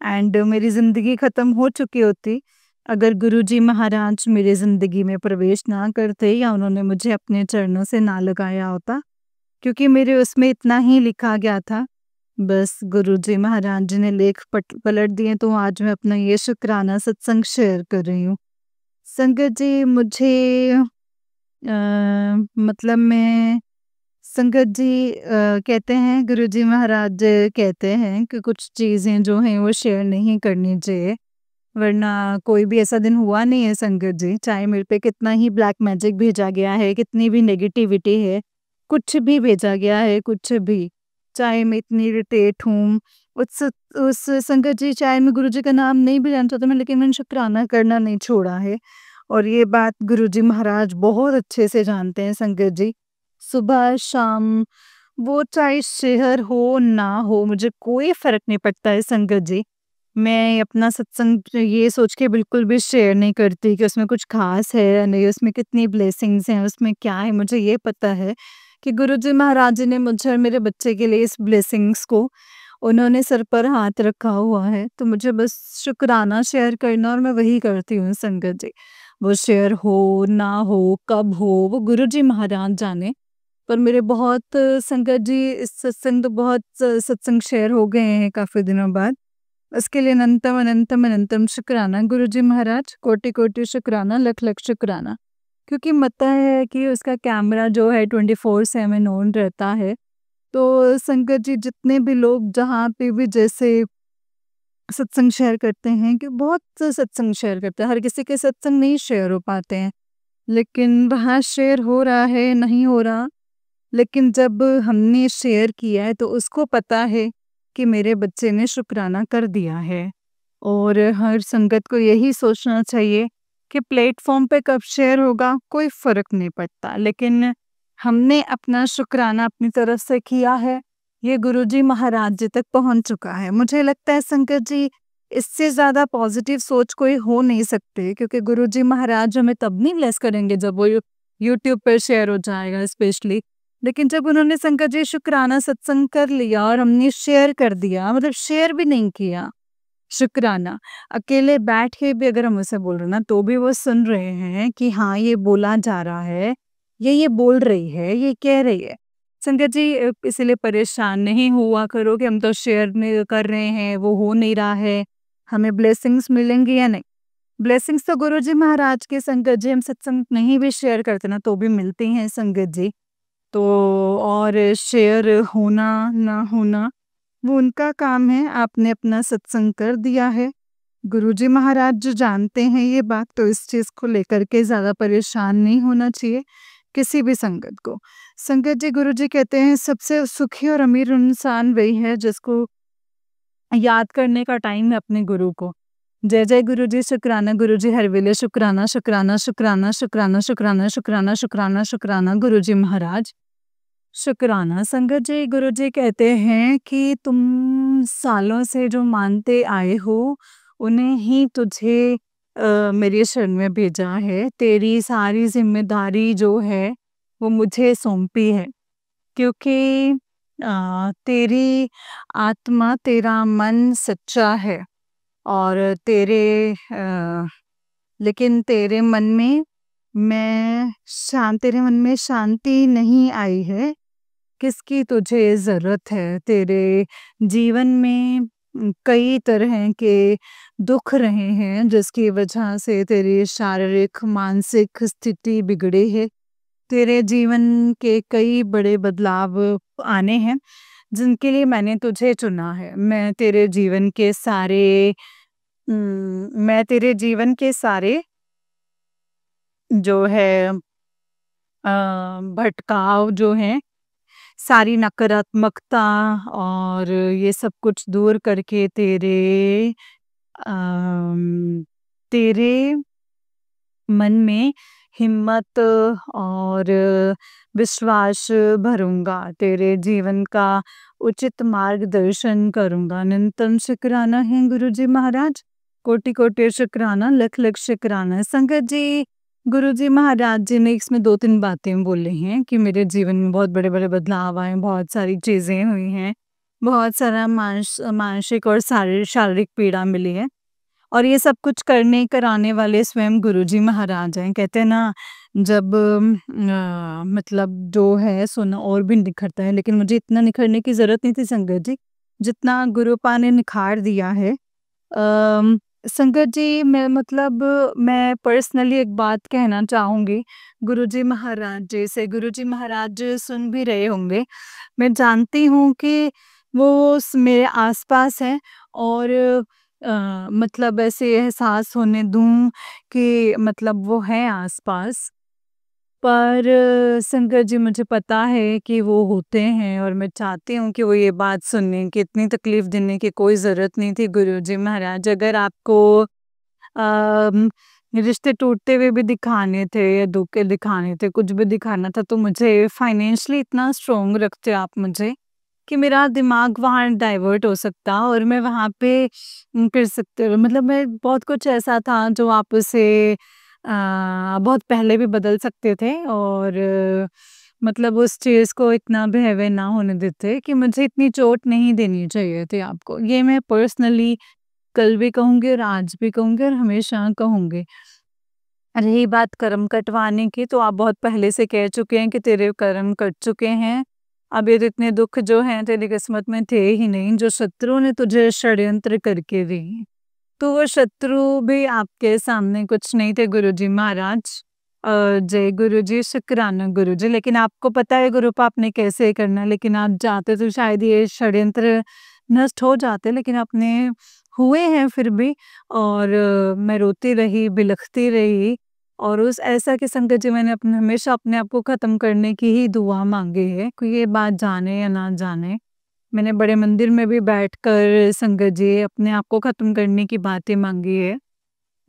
एंड मेरी ज़िंदगी ख़त्म हो चुकी होती अगर गुरुजी महाराज मेरी ज़िंदगी में प्रवेश ना करते या उन्होंने मुझे अपने चरणों से ना लगाया होता, क्योंकि मेरे उसमें इतना ही लिखा गया था। बस गुरुजी महाराज जी ने लेख पलट दिए तो आज मैं अपना ये शुक्राना सत्संग शेयर कर रही हूँ। संगत जी, मुझे मतलब मैं संगत जी कहते हैं गुरुजी महाराज कहते हैं कि कुछ चीज़ें जो हैं वो शेयर नहीं करनी चाहिए, वरना कोई भी ऐसा दिन हुआ नहीं है संगत जी, चाहे मेरे पे कितना ही ब्लैक मैजिक भेजा गया है, कितनी भी नेगेटिविटी है, कुछ भी भेजा गया है, कुछ भी, चाहे मैं इतनी इरिटेट हूँ, उस संगत जी चाहे मैं गुरुजी का नाम नहीं भी जानता था मैं, लेकिन मैंने शुक्राना करना नहीं छोड़ा है। और ये बात गुरुजी महाराज बहुत अच्छे से जानते हैं संगत जी। सुबह शाम वो चाहे शेयर हो ना हो मुझे कोई फ़र्क नहीं पड़ता है संगत जी। मैं अपना सत्संग ये सोच के बिल्कुल भी शेयर नहीं करती कि उसमें कुछ ख़ास है या नहीं, उसमें कितनी ब्लेसिंग्स हैं, उसमें क्या है। मुझे ये पता है कि गुरुजी महाराज जी ने मुझे और मेरे बच्चे के लिए इस ब्लेसिंग्स को उन्होंने सर पर हाथ रखा हुआ है, तो मुझे बस शुक्राना शेयर करना और मैं वही करती हूँ संगत जी। वो शेयर हो, ना हो, कब हो, वो गुरुजी महाराज जाने। पर मेरे बहुत संगत जी इस सत्संग तो बहुत सत्संग शेयर हो गए हैं काफ़ी दिनों बाद। उसके लिए अनंतम, अनंतम, अनंतम शुक्राना गुरुजी महाराज, कोटि-कोटि शुक्राना, लख-लख शुक्राना। क्योंकि पता है कि उसका कैमरा जो है 24/7 ऑन रहता है। तो संगत जी जितने भी लोग जहाँ पे भी जैसे सत्संग शेयर करते हैं कि बहुत से सत्संग शेयर करते हैं, हर किसी के सत्संग नहीं शेयर हो पाते हैं। लेकिन वहाँ शेयर हो रहा है, नहीं हो रहा, लेकिन जब हमने शेयर किया है तो उसको पता है कि मेरे बच्चे ने शुक्राना कर दिया है। और हर संगत को यही सोचना चाहिए कि प्लेटफ़ॉर्म पे कब शेयर होगा कोई फ़र्क नहीं पड़ता, लेकिन हमने अपना शुक्राना अपनी तरफ से किया है, ये गुरुजी महाराज जी तक पहुँच चुका है। मुझे लगता है संगत जी इससे ज़्यादा पॉज़िटिव सोच कोई हो नहीं सकती, क्योंकि गुरुजी महाराज हमें तब नहीं ब्लेस करेंगे जब वो यूट्यूब पे शेयर हो जाएगा स्पेशली। लेकिन जब उन्होंने संगत जी शुक्राना सत्संग कर लिया और हमने शेयर कर दिया, मतलब शेयर भी नहीं किया, शुक्राना। अकेले बैठ के भी अगर हम उसे बोल रहे हैं ना, तो भी वो सुन रहे हैं कि हाँ, ये बोला जा रहा है, ये बोल रही है, ये कह रही है। संगत जी इसीलिए परेशान नहीं हुआ करो कि हम तो शेयर नहीं कर रहे हैं, वो हो नहीं रहा है, हमें ब्लेसिंग्स मिलेंगी या नहीं। ब्लेसिंग्स तो गुरुजी महाराज के संगत जी, हम सत्संग नहीं भी शेयर करते ना, तो भी मिलती हैं संगत जी। तो और शेयर होना, ना होना वो उनका काम है, आपने अपना सत्संग कर दिया है। गुरुजी महाराज जो जानते हैं ये बात, तो इस चीज़ को लेकर के ज़्यादा परेशान नहीं होना चाहिए किसी भी संगत को। संगत जी गुरुजी कहते हैं सबसे सुखी और अमीर इंसान वही है जिसको याद करने का टाइम है अपने गुरु को। जय जय गुरुजी, शुक्राना गुरुजी, हर वेले शुक्राना, शुक्राना, शुक्राना, शुक्राना, शुक्राना, शुक्राना, शुक्राना, शुक्राना गुरुजी महाराज। शुक्राना संगत जी, गुरुजी कहते हैं कि तुम सालों से जो मानते आए हो, उन्हें ही तुझे मेरे शरण में भेजा है। तेरी सारी ज़िम्मेदारी जो है, वो मुझे सौंपी है। क्योंकि तेरी आत्मा, तेरा मन सच्चा है और लेकिन तेरे मन में शांति नहीं आई है। किसकी तुझे ज़रूरत है? तेरे जीवन में कई तरह के दुःख रहे हैं जिसकी वजह से तेरी शारीरिक, मानसिक स्थिति बिगड़ी है। तेरे जीवन के कई बड़े बदलाव आने हैं, जिनके लिए मैंने तुझे चुना है। मैं तेरे जीवन के सारे जो है भटकाव जो हैं, सारी नकारात्मकता और ये सब कुछ दूर करके अम, तेरे मन में हिम्मत और विश्वास भरूँगा, तेरे जीवन का उचित मार्गदर्शन करूँगा। अनंतम शुक्राना है गुरुजी महाराज, कोटि-कोटि शुक्राना, लख-लख शुक्राना। संगत जी, गुरुजी महाराज जी ने इसमें 2-3 बातें बोली हैं कि मेरे जीवन में बहुत बड़े-बड़े बदलाव आए, बहुत सारी चीज़ें हुई हैं, बहुत सारा मानसिक और शारीरिक पीड़ा मिली है। और ये सब कुछ करने कराने वाले स्वयं गुरुजी महाराज हैं। कहते हैं ना, जब मतलब जो है सोना और भी निखरता है, लेकिन मुझे इतना निखरने की ज़रूरत नहीं थी संगत जी, जितना गुरुपा ने निखार दिया है। संगत जी मैं पर्सनली एक बात कहना चाहूँगी गुरुजी महाराज जी से। गुरुजी महाराज सुन भी रहे होंगे। मैं जानती हूँ कि वो मेरे आसपास हैं और मतलब ऐसे एहसास होने दूँ कि मतलब वो हैं आसपास। पर संगत जी मुझे पता है कि वो होते हैं और मैं चाहती हूँ कि वो ये बात सुनें कि इतनी तकलीफ़ देने की कोई ज़रूरत नहीं थी गुरुजी महाराज। अगर आपको अम, रिश्ते टूटते हुए भी दिखाने थे या धोखे दिखाने थे, कुछ भी दिखाना था तो मुझे फाइनेंशियली इतना स्ट्रॉन्ग रखते आप मुझे कि मेरा दिमाग वहाँ डाइवर्ट हो सकता और मैं वहाँ पे कर सकते मतलब मैं बहुत कुछ ऐसा था जो आप उसे बहुत पहले भी बदल सकते थे और मतलब उस चीज़ को इतना भी हैवी ना होने देते कि मुझे इतनी चोट नहीं देनी चाहिए थी आपको। ये मैं पर्सनली कल भी कहूँगी और आज भी कहूँगी और हमेशा कहूँगी। रही बात कर्म कटवाने की तो आप बहुत पहले से कह चुके हैं कि तेरे कर्म कट चुके हैं। अब ये तो इतने दुःख जो हैं तेरी किस्मत में थे ही नहीं, जो शत्रु ने तुझे षड्यंत्र करके दिए। तो वो शत्रु भी आपके सामने कुछ नहीं थे गुरुजी महाराज। जय गुरुजी, शुक्राना गुरुजी। लेकिन आपको पता है गुरुपा आपने कैसे करना है, लेकिन आप चाहते तो शायद ये षड्यंत्र नष्ट हो जाते, लेकिन अपने हुए हैं फिर भी। और मैं रोती रही, बिलखती रही और उस ऐसा कि संगत जी मैंने अपने हमेशा अपने आप को ख़त्म करने की ही दुआ माँगी है, कोई ये बात जाने या ना जाने। मैंने बड़े मंदिर में भी बैठकर संगत जी अपने आप को ख़त्म करने की बातें माँगी है।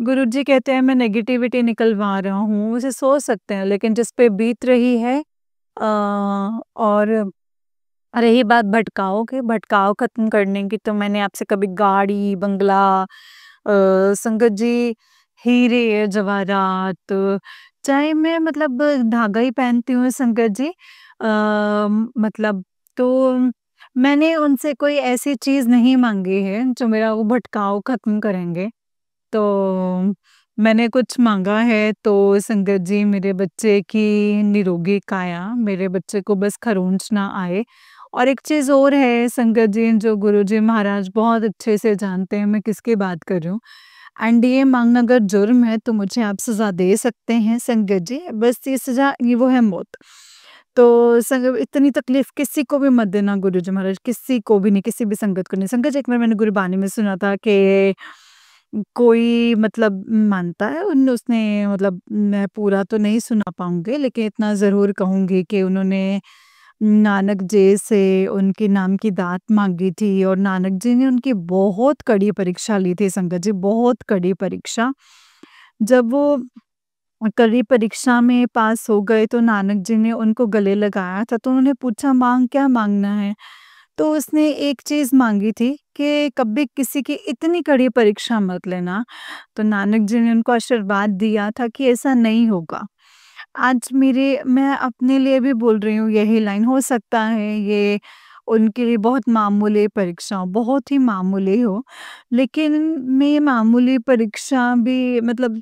गुरुजी कहते हैं मैं नेगेटिविटी निकलवा रहा हूँ, उसे सोच सकते हैं लेकिन जिस पे बीत रही है और रही बात भटकाव की, भटकाव ख़त्म करने की तो मैंने आपसे कभी गाड़ी, बंगला संगत जी हीरे, जवाहरात चाहे मैं मतलब धागा ही पहनती हूँ संगत जी मतलब तो मैंने उनसे कोई ऐसी चीज़ नहीं माँगी है जो मेरा वो भटकाव ख़त्म करेंगे। तो मैंने कुछ माँगा है तो संगत जी मेरे बच्चे की निरोगी काया, मेरे बच्चे को बस खरोंच ना आए। और एक चीज़ और है संगत जी जो गुरुजी महाराज बहुत अच्छे से जानते हैं मैं किसकी बात कर रही हूँ। एंड ये माँगना अगर जुर्म है तो मुझे आप सज़ा दे सकते हैं संगत जी, बस ये सज़ा ये वो है मौत। तो संग इतनी तकलीफ़ किसी को भी मत देना गुरुजी महाराज, किसी को भी नहीं, किसी भी संगत को नहीं। संगत जी एक बार मैंने गुरबानी में सुना था कि कोई मतलब मानता है उन उसने मतलब मैं पूरा तो नहीं सुना पाऊँगी लेकिन इतना ज़रूर कहूँगी कि उन्होंने नानक जी से उनके नाम की दात माँगी थी और नानक जी ने उनकी बहुत कड़ी परीक्षा ली थी संगत जी, बहुत कड़ी परीक्षा। जब वो कड़ी परीक्षा में पास हो गए तो नानक जी ने उनको गले लगाया था तो उन्होंने पूछा माँग क्या माँगना है? तो उसने एक चीज़ माँगी थी कि कभी किसी की इतनी कड़ी परीक्षा मत लेना। तो नानक जी ने उनको आशीर्वाद दिया था कि ऐसा नहीं होगा। आज मेरे मैं अपने लिए भी बोल रही हूँ यही लाइन, हो सकता है ये उनके लिए बहुत मामूली परीक्षा हो, बहुत ही मामूली हो, लेकिन मैं मामूली परीक्षा भी मतलब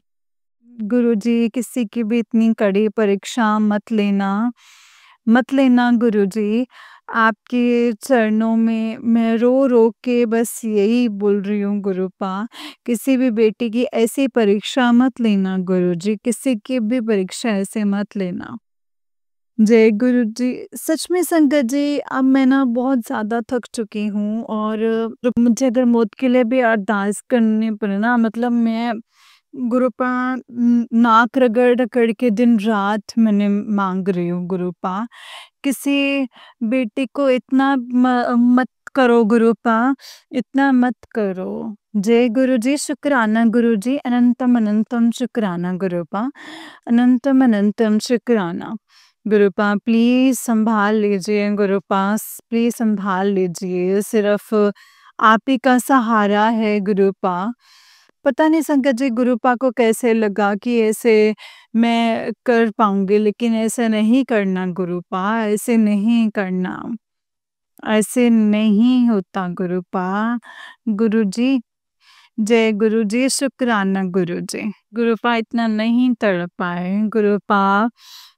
गुरुजी किसी की भी इतनी कड़ी परीक्षा मत लेना गुरुजी। आपके चरणों में मैं रो-रो के बस यही बोल रही हूँ गुरुपा, किसी भी बेटी की ऐसी परीक्षा मत लेना गुरुजी, किसी की भी परीक्षा ऐसे मत लेना। जय गुरुजी। सच में संगत जी अब मैं ना बहुत ज़्यादा थक चुकी हूँ और मुझे अगर मौत के लिए भी अरदास करनी पड़े ना मतलब मैं गुरुपा नाक रगड़-रगड़ के दिन-रात मैंने माँग रही हूँ गुरुपा। किसी बेटी को इतना मत करो गुरुपा, इतना मत करो। जय गुरुजी, शुक्राना गुरुजी, अनंतम अनंतम शुक्राना गुरुपा, अनंतम अनंतम शुक्राना। गुरुपा प्लीज़ सँभाल लीजिए गुरुपा, प्लीज़ सँभाल लीजिए, सिर्फ़ आप ही का सहारा है गुरुपा। पता नहीं संगत जी गुरुपा को कैसे लगा कि ऐसे मैं कर पाऊँगी, लेकिन ऐसे नहीं करना गुरुपा, ऐसे नहीं करना। ऐसे नहीं होता गुरुपा। गुरुजी, जय गुरुजी, शुक्राना गुरुजी। गुरुपा इतना नहीं तड़पाए, गुरुपा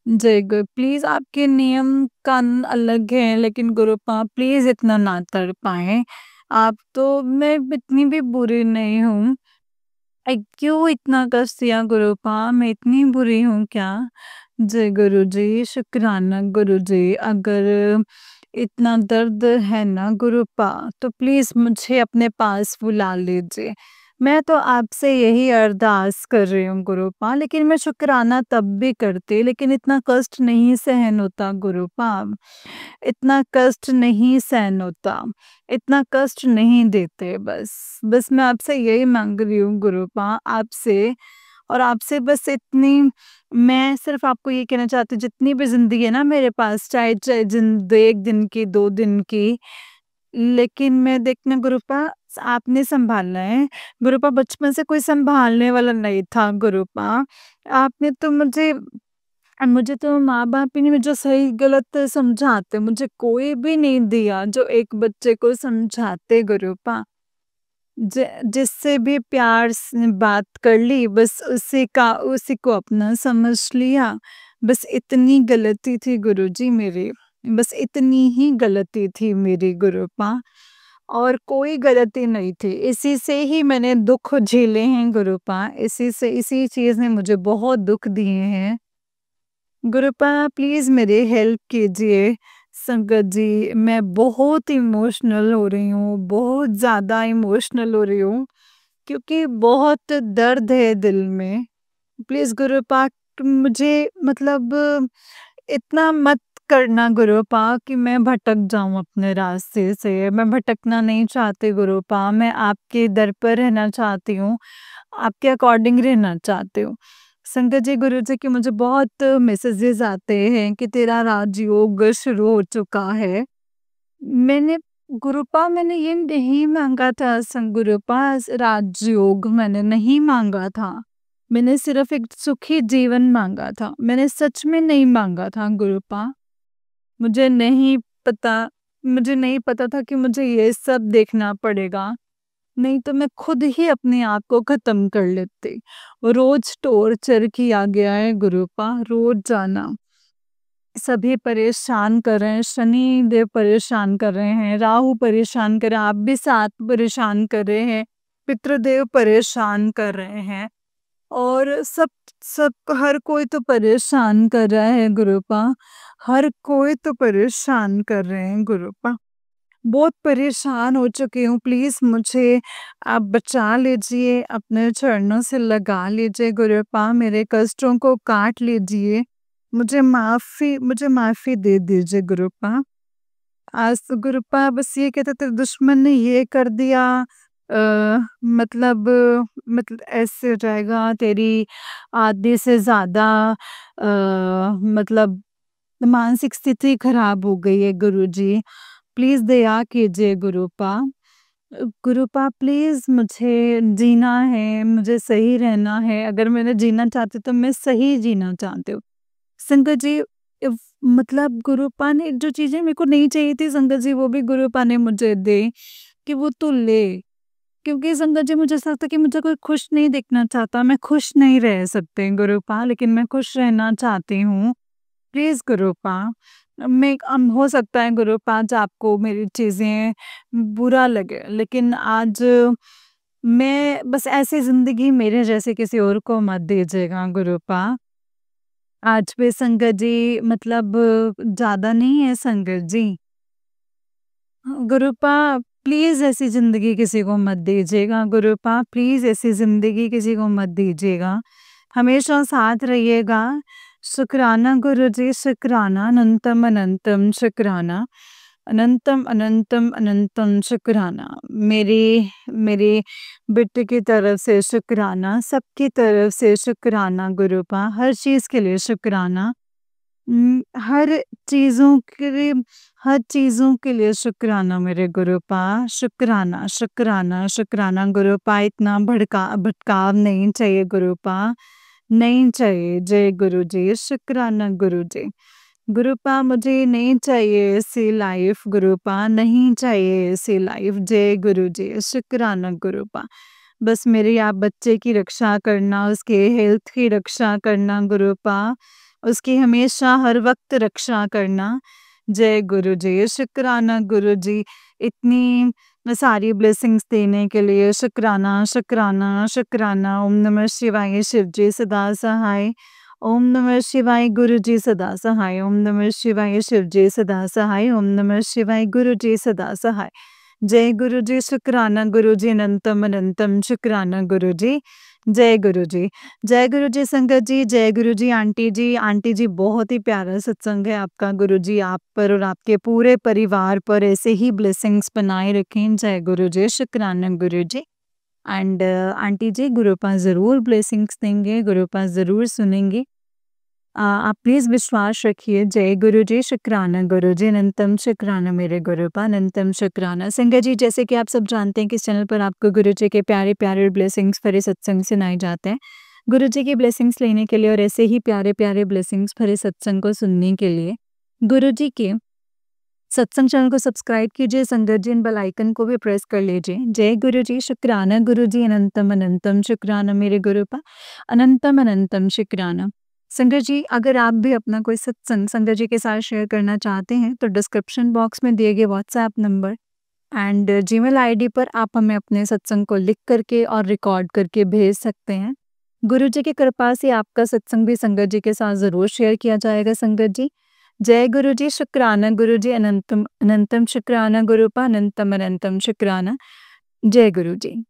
जय प्लीज़ आपके नियम कानून अलग हैं, लेकिन गुरुपा प्लीज़ इतना ना तड़पाएँ। आप तो मैं इतनी भी बुरी नहीं हूँ। क्यों इतना कष्ट दिया गुरुपा? मैं इतनी बुरी हूँ क्या? जय गुरुजी, शुक्राना गुरुजी। अगर इतना दर्द है ना गुरुपा, तो प्लीज़ मुझे अपने पास बुला लीजिए। मैं तो आपसे यही अरदास कर रही हूँ गुरुपा, लेकिन मैं शुक्राना तब भी करती, लेकिन इतना कष्ट नहीं सहन होता गुरुपा। इतना कष्ट नहीं सहन होता, इतना कष्ट नहीं देते बस। बस मैं आपसे यही माँग रही हूँ गुरुपा आपसे और आपसे बस इतनी मैं सिर्फ़ आपको ये कहना चाहती हूँ, जितनी भी ज़िंदगी है ना मेरे पास, चाहे चाहे जिन 1 दिन की, 2 दिन की, लेकिन मैं देखना गुरूपा आपने सँभालना है। गुरूपा बचपन से कोई सँभालने वाला नहीं था गुरूपा। आपने तो मुझे तो माँ-बाप ही नहीं जो सही गलत समझाते, मुझे कोई भी नहीं दिया जो एक बच्चे को समझाते गुरूपा। जिससे भी प्यार से बात कर ली, बस उसी को अपना समझ लिया। बस इतनी गलती थी गुरुजी मेरी, बस इतनी ही गलती थी मेरी गुरूपा, और कोई गलती नहीं थी। इसी से ही मैंने दुःख झेले हैं गुरूपा, इसी चीज़ ने मुझे बहुत दुःख दिए हैं। गुरूपा प्लीज़ मेरी हेल्प कीजिए। संगत जी, मैं बहुत इमोशनल हो रही हूँ, बहुत ज़्यादा इमोशनल हो रही हूँ, क्योंकि बहुत दर्द है दिल में। प्लीज़ गुरूपा मुझे मतलब इतना मत करना गुरूपा कि मैं भटक जाऊँ अपने रास्ते से। मैं भटकना नहीं चाहती गुरूपा, मैं आपके दर पर रहना चाहती हूँ, आपके अकॉर्डिंग रहना चाहती हूँ। संगत जी, गुरुजी के मुझे बहुत मैसेजेस आते हैं कि तेरा राजयोग शुरू हो चुका है। मैंने मैंने ये नहीं माँगा था गुरूपा, राजयोग मैंने नहीं माँगा था। मैंने सिर्फ़ एक सुखी जीवन माँगा था। मैंने सच में नहीं माँगा था गुरूपा। मुझे नहीं पता मुझे नहीं पता था कि मुझे ये सब देखना पड़ेगा। नहीं तो मैं खुद ही अपने आप को ख़त्म कर लेती। रोज़ टॉर्चर किया गया है गुरूपा, रोज़ जाना। सभी परेशान कर रहे हैं, शनिदेव परेशान कर रहे हैं, राहु परेशान कर रहे हैं, आप भी साथ परेशान कर रहे हैं, पितृदेव परेशान कर रहे हैं, और सब सब हर कोई तो परेशान कर रहा है गुरूपा, हर कोई तो परेशान कर रहे हैं गुरूपा। बहुत परेशान हो चुकी हूँ, प्लीज़ मुझे आप बचा लीजिए, अपने चरणों से लगा लीजिए गुरूपा, मेरे कष्टों को काट लीजिए। मुझे माफ़ी दे दीजिए गुरूपा। आज तो गुरूपा बस ये कहते थे दुश्मन ने ये कर दिया, मतलब ऐसे हो जाएगा, तेरी आधे से ज़्यादा मतलब मानसिक स्थिति खराब हो गई है गुरुजी। प्लीज़ दया कीजिए गुरूपा। गुरूपा प्लीज़ मुझे जीना है, मुझे सही रहना है, अगर मैंने जीना चाहती तो मैं सही जीना चाहती हूँ। संगत जी, मतलब गुरूपा ने जो चीज़ें मेरे को नहीं चाहिए थी संगत जी, वो भी गुरूपा ने मुझे दी कि वो तू ले। क्योंकि संगत जी, मुझे ऐसा लगता है कि मुझे कोई खुश नहीं देखना चाहता, मैं खुश नहीं रह सकती गुरूपा, लेकिन मैं खुश रहना चाहती हूँ। प्लीज़ गुरूपा, हो सकता है गुरूपा आज आपको मेरी चीज़ें बुरा लगे, लेकिन आज मैं बस ऐसी ज़िंदगी मेरे जैसे किसी और को मत दीजिएगा गुरूपा। आज भी संगत जी, मतलब ज़्यादा नहीं है संगत जी। गुरूपा प्लीज़ ऐसी ज़िंदगी किसी को मत दीजिएगा गुरूपा, प्लीज़ ऐसी ज़िंदगी किसी को मत दीजिएगा। हमेशा साथ रहिएगा। शुक्राना गुरुजी, शुक्राना, अनंतम अनंतम शुक्राना। अनंतम अनंतम अनंतम शुक्राना। मेरी मेरी बेटे की तरफ से शुक्राना, सबकी तरफ से शुक्राना गुरूपा, हर चीज़ के लिए शुक्राना। हर चीज़ों के लिए हर चीज़ों के लिए शुक्राना मेरे गुरूपा, शुक्राना, शुक्राना, शुक्राना गुरूपा, इतना भटकाव नहीं चाहिए गुरूपा, नहीं चाहिए। जय गुरुजी, शुक्राना गुरुजी। गुरूपा मुझे नहीं चाहिए ऐसी लाइफ गुरूपा, नहीं चाहिए ऐसी लाइफ। जय गुरुजी, शुक्राना गुरूपा। बस मेरे आप बच्चे की रक्षा करना, उसके हेल्थ की रक्षा करना गुरूपा, उसकी हमेशा हर वक़्त रक्षा करना। जय गुरुजी, शुक्राना गुरुजी, इतनी सारी ब्लेसिंग्स देने के लिए शुक्राना, शुक्राना, शुक्राना। ओम नमः शिवाय, शिव जी सदा सहाय। ओम नमः शिवाय, गुरुजी सदा सहाय। ओम नमः शिवाय, शिव जी सदा सहाय। ओम नमः शिवाय, गुरुजी सदा सहाय। जय गुरुजी, शुक्राना गुरुजी, अनंतम अनंतम शुक्राना गुरुजी। जय गुरुजी। जय गुरुजी संगत जी, जय गुरुजी आंटी जी। आंटी जी, बहुत ही प्यारा सत्संग है आपका। गुरुजी आप पर और आपके पूरे परिवार पर ऐसे ही ब्लेसिंग्स बनाए रखें। जय गुरुजी, शुक्राना गुरुजी। एंड आंटी जी गुरुपा ज़रूर ब्लेसिंग्स देंगे, गुरुपा ज़रूर सुनेंगे। आप प्लीज़ विश्वास रखिए। जय गुरु जी, शुक्राना गुरु जी, अनंतम शुक्राना मेरे गुरुपा, अनंतम शुक्राना। संगत जी, जैसे कि आप सब जानते हैं कि इस चैनल पर आपको गुरु जी के प्यारे-प्यारे ब्लेसिंग्स भरे सत्संग सुनाए जाते हैं। गुरु जी की ब्लेसिंग्स लेने के लिए और ऐसे ही प्यारे-प्यारे ब्लेसिंग्स भरे सत्संग को सुनने के लिए गुरु जी के सत्संग चैनल को सब्सक्राइब कीजिए। संगत जी, बेल आइकन को भी प्रेस कर लीजिए। जय गुरु जी, शुक्राना गुरु जी, अनंतम अनंतम शुक्राना मेरे गुरुपा, अनंतम अनंतम शुक्राना। संगत जी, अगर आप भी अपना कोई सत्संग संगत जी के साथ शेयर करना चाहते हैं तो डिस्क्रिप्शन बॉक्स में दिए गए WhatsApp number and Gmail ID पर आप हमें अपने सत्संग को लिख करके और रिकॉर्ड करके भेज सकते हैं। गुरु जी की कृपा से आपका सत्संग भी संगत जी के साथ ज़रूर शेयर किया जाएगा। संगत जी, जय गुरु जी, शुक्राना गुरु जी, अनंतम अनंतम शुक्राना गुरुपा, अनंतम अनंतम शुक्राना। जय गुरु जी।